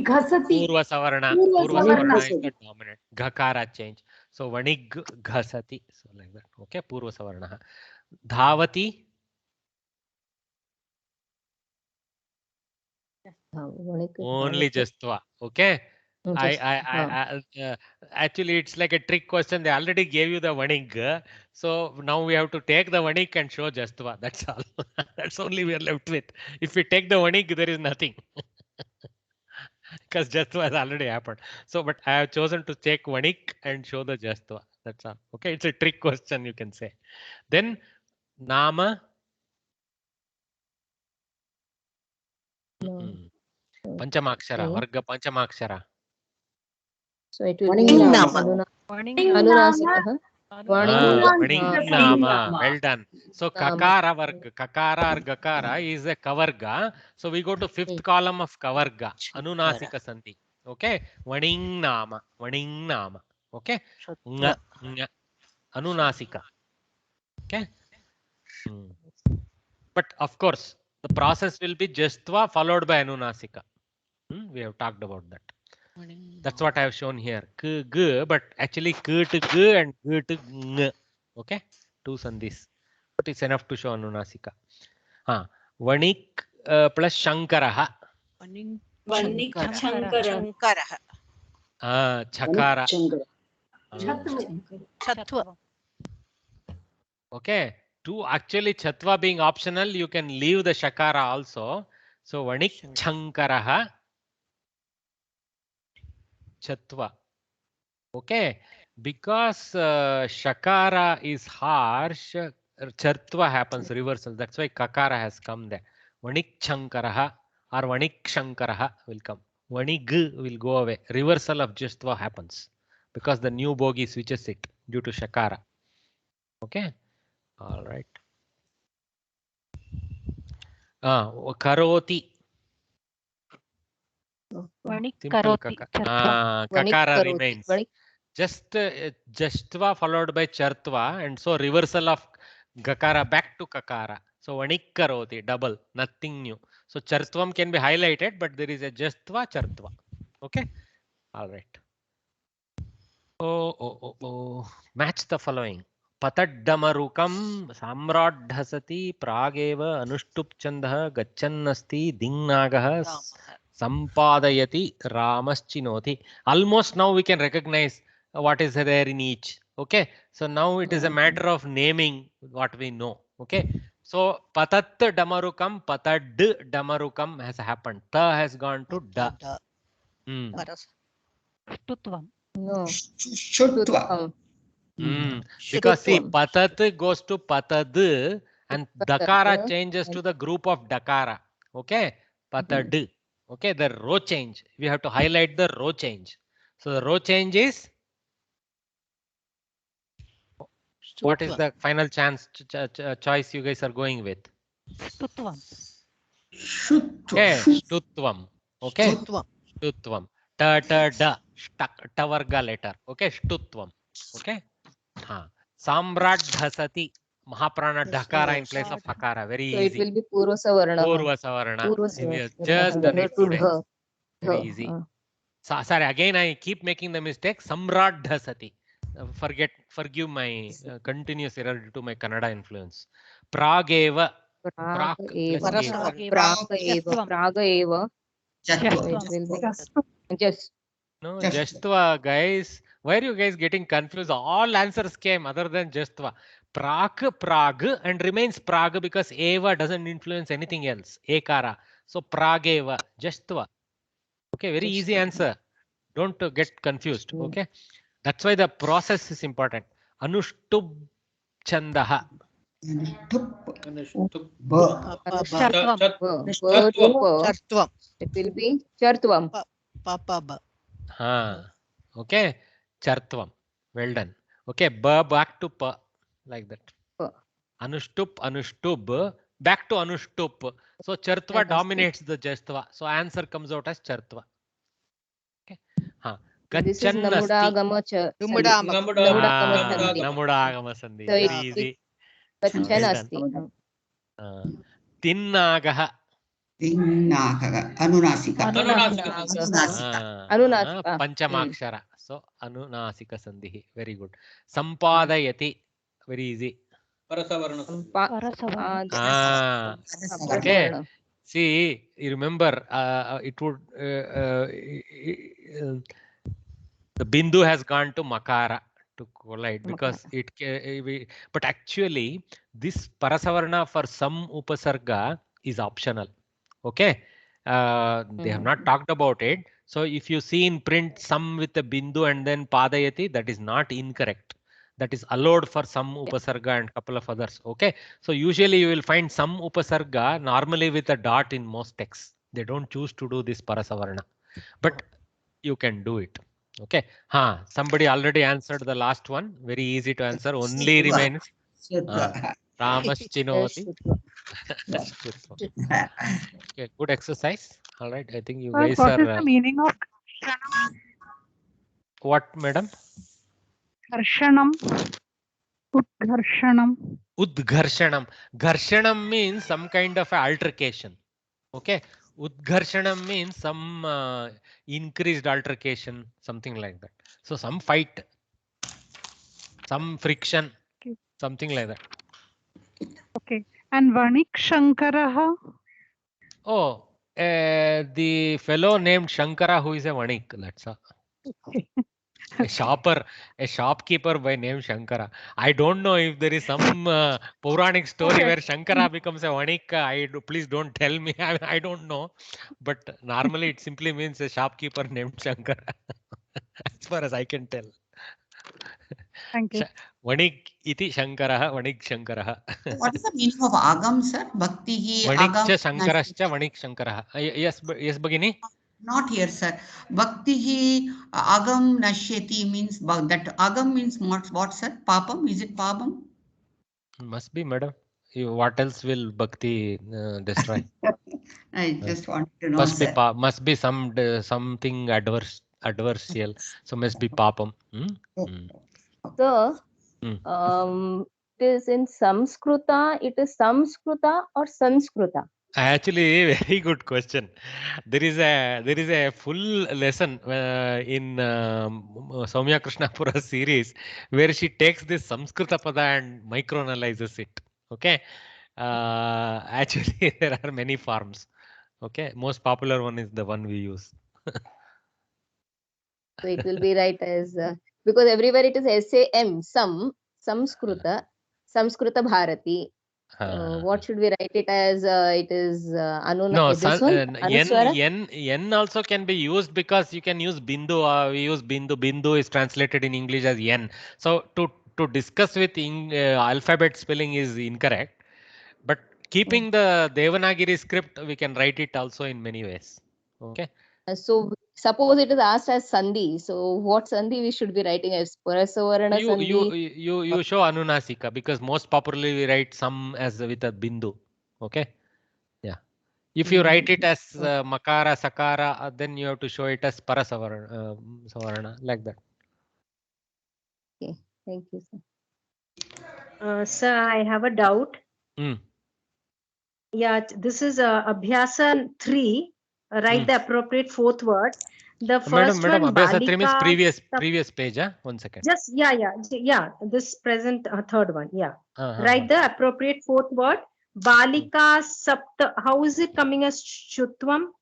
Ghasati.
Purva Savarna is the dominant. Ghakara change. So Vanik Ghasati. So like that. Okay. Purva Savarna. Dhavati. Only Jastva. Okay. Actually, it's like a trick question. They already gave you the vanig. So now we have to take the vanig and show jastva. That's all. That's only we are left with. If we take the vanig, there is nothing. Because jastva has already happened. So, but I have chosen to take vanig and show the jastva. That's all. Okay, it's a trick question, you can say. Then nama. Panchamakshara, Varga Panchamakshara.
So it will be Anunasika.
Nama. Well done. So Kakara Varga, Kakara or Gakara is a Kavarga. So we go to fifth column of Kavarga, Anunasika Sandhi. Okay, Vaning Nama. Okay, Nga, Anunasika. Okay. But of course, the process will be Jastva followed by Anunasika. We have talked about that. That's what I have shown here. K, G, but actually K to G and G to Ng. Okay, two sandhis. But it's enough to show Anunasika. Vanik plus Shankaraha.
Vanik Shankaraha.
Chakara.
Chatva.
Okay. To actually Chatva being optional, you can leave the Shakara also. So Vanik Shankaraha. Chatva. Okay. Because Shakara is harsh, Chatva happens reversal. That's why Kakara has come there. Vanik Shankaraha or Vanik Shankaraha will come. Vanig will go away. Reversal of Jastva happens because the new bogi switches it due to Shakara. Okay. All right. Karoti. Simple Kakara remains. Just Jastva followed by Chartva, and so reversal of Gakara back to Kakara. So Vanik Karoti, double, nothing new. So Chartvam can be highlighted, but there is a Jastva Chartva. Okay. All right. Match the following. Pataddamarukam samradhasati prageva anuštupchandha gachannasti dingnagah sampadayati ramaschinoti. Almost now we can recognize what is there in each. Okay. So now it is a matter of naming what we know. Okay. So patat damarukam, patad damarukam has happened. Ta has gone to da.
No. Shutva.
Because see, patat goes to patad and dakara changes to the group of dakara. Okay, patad. Okay, the row change. We have to highlight the row change. So the row change is, what is the final chance choice you guys are going with? Okay, Shtutvam. Okay, Shtutvam. Ta ta da. Tavarga letter. Okay, Shtutvam. Okay. Samradhasati. Mahaprana Dhakara in place of Hakara. Very easy.
So it will be Purva Savarna.
We have just done it today. Very easy. Sorry, again I keep making the mistake. Samradhasati. Forgive my continuous error due to my Kannada influence. Prageva.
Praga. Just.
No, Jastva, guys. Why are you guys getting confused? All answers came other than Jastva. Prag, and remains Prag because Eva doesn't influence anything else. Ekara. So Prageva, Jastva. Okay, very easy answer. Don't get confused. Okay. That's why the process is important. Anuštub Chandaha.
It will be Chartvam.
Okay, Chartvam. Well done. Okay, back to pa, like that. Anuštub, back to Anuštub. So Chartva dominates the Jastva. So answer comes out as Chartva. Okay. Gachannasti. Namudagama Sandhi. Very easy.
Gachannasti.
Tinnagaha.
Anunasika.
Panchamakshara. So Anunasika Sandhi. Very good. Sampadayati. Very easy. Okay. See, you remember, it would the bindu has gone to makara to collide because but actually this parasavarna for some upasarga is optional. Okay, they have not talked about it. So if you see in print some with the bindu and then padayati, that is not incorrect. That is allowed for some upasarga and couple of others. Okay, so usually you will find some upasarga normally with a dot in most texts. They don't choose to do this parasavarna, but you can do it. Okay, somebody already answered the last one. Very easy to answer. Only remains Ramaschinoti. Okay, good exercise. All right, I think you guys
what
are.
What is the meaning of
what, madam?
Gharshanam. Udgharshanam.
Udgharshanam. Gharshanam means some kind of altercation. Okay. Udgharshanam means some increased altercation, something like that. So some fight, some friction, something like that.
Okay. And Vanik Shankaraha?
Oh, the fellow named Shankara who is a Vanik. That's a. A shopkeeper by name Shankara. I don't know if there is some Puranic story where Shankara becomes a Vanik. Please don't tell me. I don't know. But normally it simply means a shopkeeper named Shankara. As far as I can tell.
Thank you.
Vanik iti Shankaraha, Vanik Shankaraha.
What is the meaning of Agam, sir? Bhaktihi, Agam.
Vanikcha Shankarascha, Vanik Shankaraha. Yes, Bhagini.
Not here, sir. Bhaktihi Agam Nashyati means that Agam means what, sir? Papam? Is it Papam?
Must be, madam. What else will Bhakti destroy?
I just want to know, sir.
Must be something adversarial. So must be papam.
So, it is in Samskrita. It is Samskrita or Sanskrita?
Actually, very good question. There is a full lesson in Soumya Krishnapura series where she takes this Samskrita pada and microanalyzes it. Okay, actually there are many forms. Okay, most popular one is the one we use.
So it will be right as because everywhere it is SAM, Samskrita Bharati. What should we write it as? It is Anuna.
No,
This one,
N also can be used because you can use Bindu. We use Bindu. Bindu is translated in English as N. So to discuss with alphabet spelling is incorrect. But keeping the Devanagari script, we can write it also in many ways. Okay.
So suppose it is asked as Sandhi. So what Sandhi we should be writing as? Parasavarana Sandhi.
You show Anunasika because most popularly we write some as with a Bindu. Okay. Yeah. If you write it as Makara, Sakara, then you have to show it as Parasavarana, like that.
Okay. Thank you,
sir. Sir, I have a doubt. Yeah, this is Abhyasa 3. Write the appropriate fourth word. The first
Madam,
one,
Abhyasa 3 means
Balika,
previous page. 1 second.
Just yeah. This present third one. Yeah. Write the appropriate fourth word. Balika Sapta. How is it coming as Shutvam?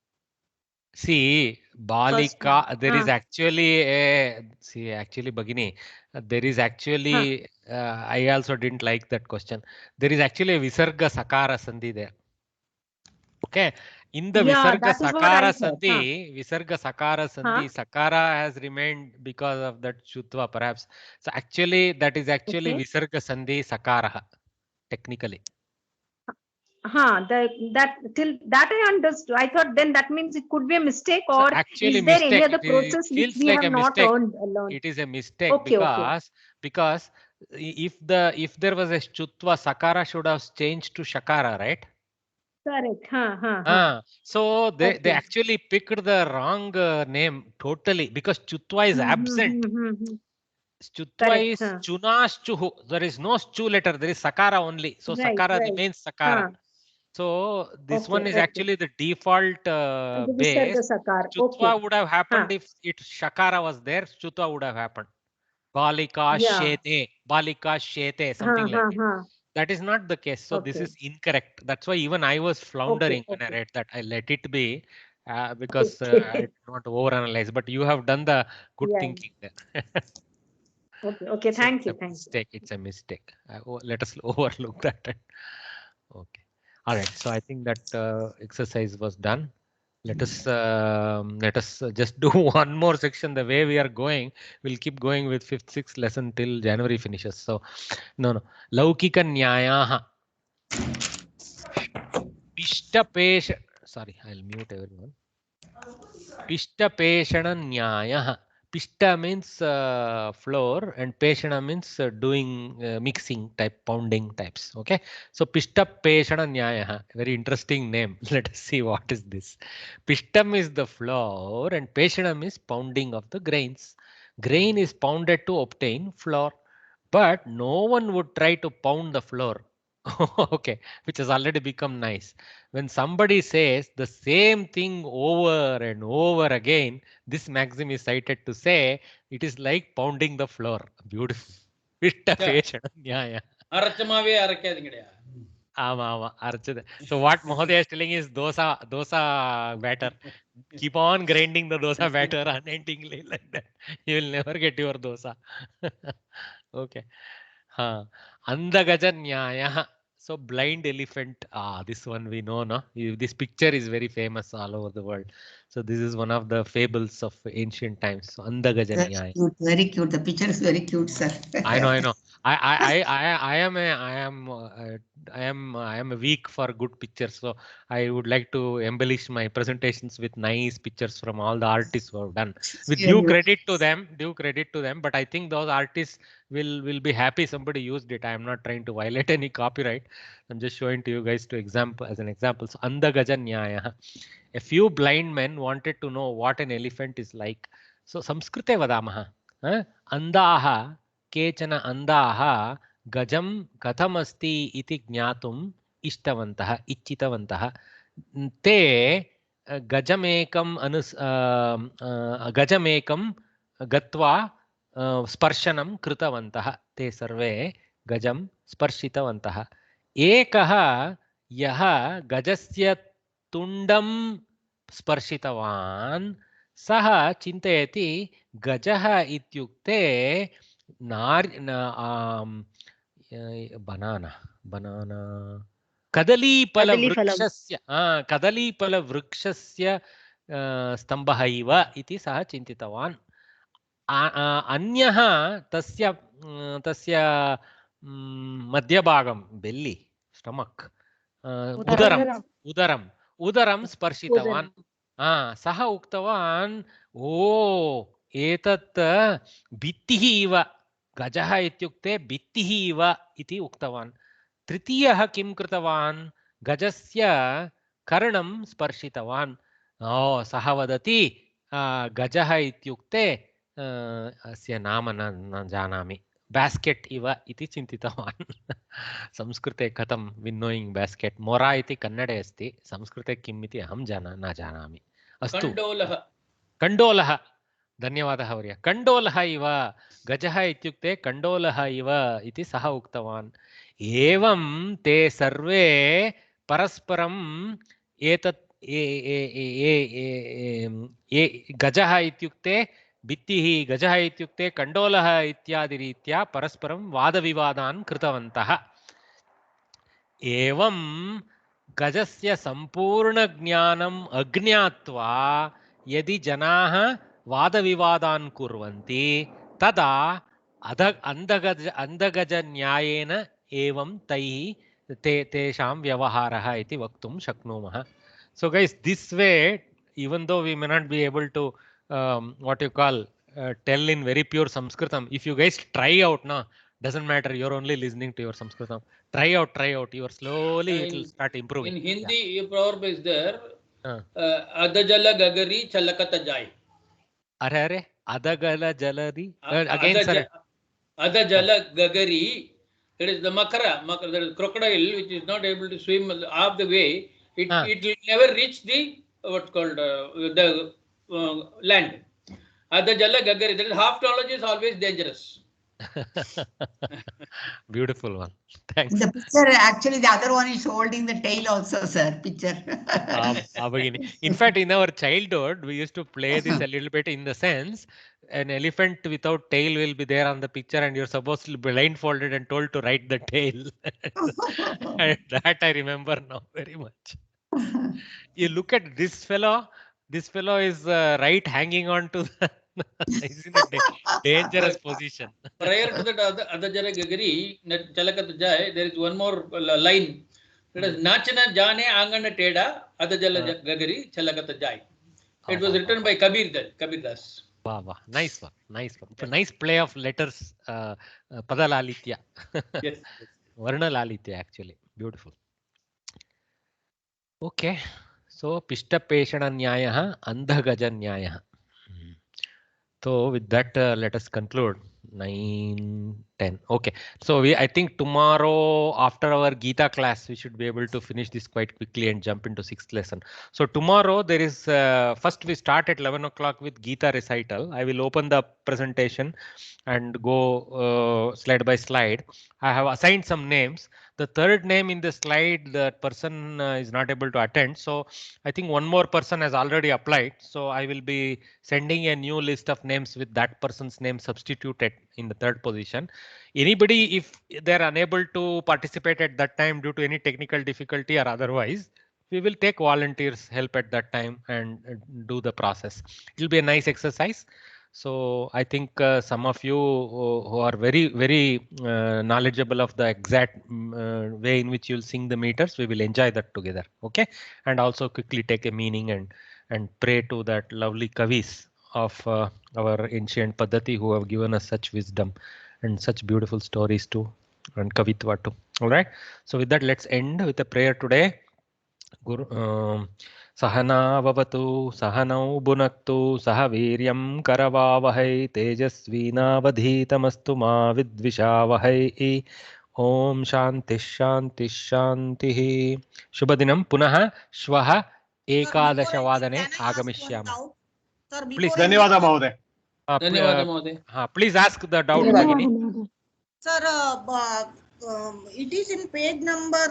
See, Balika. There is actually actually, Bhagini. There is actually. I also didn't like that question. There is actually a Visarga Sakara Sandhi there. Okay. In the Visarga Sakara Sandhi, Sakara has remained because of that Shutva perhaps. So actually, that is actually Visarga Sandhi Sakara, technically.
That I understood. I thought then that means it could be a mistake, or
actually
is there any other process which we
like
have not learned?
It is a mistake because if there was a Shutva, Sakara should have changed to Shakara, right?
Correct.
So they actually picked the wrong name totally because Chutva is absent. Chutva is Chunas Chuhu. There is no Chu letter. There is Sakara only. So Sakara remains Sakara. So this one is actually the default base. Chutva would have happened if Shakara was there. Chutva would have happened. Balika Shete, something like that. That is not the case. So this is incorrect. That's why even I was floundering when I read that. I let it be because I did not overanalyze. But you have done the good thinking there.
Okay.
So
Thank you.
it's a mistake. Let us overlook that. Okay. All right. So I think that exercise was done. Let us just do one more section. The way we are going, we'll keep going with 5th, 6th lesson till January finishes. So no. Laukika Nyayaha. Pishtapesha. Sorry, I'll mute everyone. Pishtapeshana Nyayaha. Pishta means flour and Peshana means doing mixing type, pounding types. Okay. So Pishtapeshana Nyayaha. Very interesting name. Let us see what is this. Pishtam is the flour and Peshanam is pounding of the grains. Grain is pounded to obtain flour. But no one would try to pound the flour. Okay, which has already become nice. When somebody says the same thing over and over again, this maxim is cited to say it is like pounding the floor. Beautiful. So what Mahodaya is telling is dosa batter. Keep on grinding the dosa batter unendingly like that. You will never get your dosa. Okay. Andagaja Nyaya. So blind elephant. This one we know, no? This picture is very famous all over the world. So this is one of the fables of ancient times. So Andagaja Nyaya.
Very cute. The picture is very cute, sir.
I know. I am a weak for good pictures, so I would like to embellish my presentations with nice pictures from all the artists who have done. With due credit to them, but I think those artists will be happy somebody used it. I am not trying to violate any copyright. I'm just showing to you guys as an example. So Andagaja Nyaya. A few blind men wanted to know what an elephant is like. So Samskrite vadamaha. Andaha केचन अन्धाः गजं कथमस्ति इति ज्ञातुम् इच्छितवन्तः ते गजमेकं गत्वा स्पर्शनं कृतवन्तः ते सर्वे गजं स्पर्शितवन्तः एकः यः गजस्य तुण्डं स्पर्शितवान् सः चिन्तयति गजः इत्युक्ते बनाना कदलीफलवृक्षस्य स्तम्भः इव इति सः चिन्तितवान् अन्यः तस्य मध्यभागं बेल्ली स्टमक् उदरं स्पर्शितवान् सः उक्तवान् ओ एतत् भित्तिः इव गजः इत्युक्ते भित्तिः इव इति उक्तवान् तृतीयः किं कृतवान् गजस्य कर्णं स्पर्शितवान् सः वदति गजः इत्युक्ते अस्य नाम न जानामि बास्केट् इव इति चिन्तितवान् संस्कृते कथं विन्नोयिङ्ग् बास्केट् मोरा इति कन्नडे अस्ति संस्कृते किम् इति अहं न जानामि अस्तु कण्डोलः धन्यवादः वर्य कण्डोलः इव गजः इत्युक्ते कण्डोलः इव इति सः उक्तवान् एवं ते सर्वे परस्परं एतत् गजः इत्युक्ते भित्तिः गजः इत्युक्ते कण्डोलः इत्यादि रीत्या परस्परं वादविवादान् कृतवन्तः एवं गजस्य सम्पूर्णज्ञानम् अज्ञात्वा यदि जनाः वादविवादान् कुर्वन्ति तदा अन्धगजन्यायेन एवं तेषां व्यवहारः इति वक्तुं शक्नुमः. So guys, this way, even though we may not be able to what you call tell in very pure Sanskritam, if you guys try out, doesn't matter, you're only listening to your Sanskritam. Try out, you are slowly it will start improving.
In Hindi, a proverb is there, Adajala Gagari Chalakata Jai.
Are Adagala Jalari? Again, sir.
Adajala Gagari, it is the makara, that is crocodile, which is not able to swim half the way. It will never reach the what's called the land. Adajala Gagari, that is half knowledge is always dangerous.
Beautiful one. Thanks.
The picture, actually, the other one is holding the tail also, sir. Picture.
In fact, in our childhood, we used to play this a little bit in the sense an elephant without tail will be there on the picture, and you're supposed to be blindfolded and told to write the tail. And that I remember now very much. You look at this fellow. This fellow is right hanging on to the. He's in a dangerous position.
Prior to that, Adajala Gagari, Chalakat Jai, there is one more line. It is Nachana Jane Angana Teda, Adajala Gagari, Chalakata Jai. It was written by Kabir Das.
Wow, wow. Nice one. Nice one. It's a nice play of letters. Padalalitya.
Yes.
Varna Lalitya, actually. Beautiful. Okay. So, Pishta Peshana Nyayaha, Andha Gaja Nyayaha. So with that, let us conclude 9:10. Okay. So I think tomorrow after our Gita class, we should be able to finish this quite quickly and jump into 6th lesson. So tomorrow there is first we start at 11 o'clock with Gita recital. I will open the presentation and go slide by slide. I have assigned some names. The third name in the slide, that person is not able to attend. So I think one more person has already applied. So I will be sending a new list of names with that person's name substituted in the third position. Anybody, if they're unable to participate at that time due to any technical difficulty or otherwise, we will take volunteers help at that time and do the process. It will be a nice exercise. So I think some of you who are very, very knowledgeable of the exact way in which you'll sing the meters, we will enjoy that together. Okay. And also quickly take a meaning and pray to that lovely kavis of our ancient Paddhati who have given us such wisdom and such beautiful stories too, and kavitva too. All right. So with that, let's end with a prayer today. Guru. Sahana vavatu sahanau bunaktu sahaviryam karavavahai tejasvinavadhitamastu ma vidvishavahai. Om shanti shanti shanti. Shubhadinam punah shvaha ekadashavadane agamishyama. Please.
Dhanyawada Mahoday.
Please ask the doubt.
Sir, it is in page number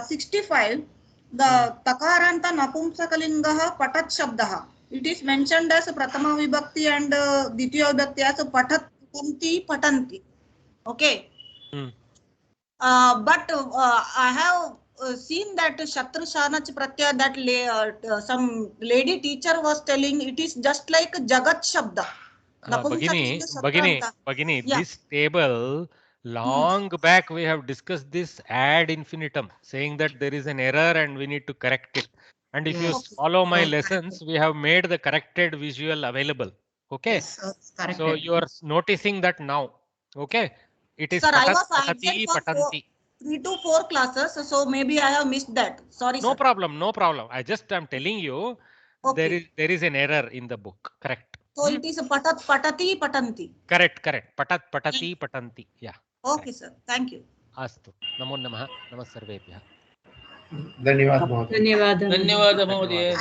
65. The takaranta napumsakalingaha patat shabdaha. It is mentioned as pratama vibhakti and ditiya vibhakti as patanti patanti. Okay. But I have seen that Shatru Shanach Pratyaya, that some lady teacher was telling it is just like Jagat Shabda.
Bhagini, yeah. This table, long back we have discussed this ad infinitum, saying that there is an error and we need to correct it. And if you follow my lessons, we have made the corrected visual available. Okay.
Yes,
so you are noticing that now. Okay. It is
Sir, I was absent for 3 to 4 classes, so maybe I have missed that. Sorry,
no
sir.
problem, no problem. I just am telling you there is an error in the book. Correct.
So it is patati patanti.
Correct. Patati patanti. Yeah.
Okay, sir. Thank you.
Astu. Namo namaha. Namas sarvebhyah.
Dhanyawad.
Dhanyawad Mahoday.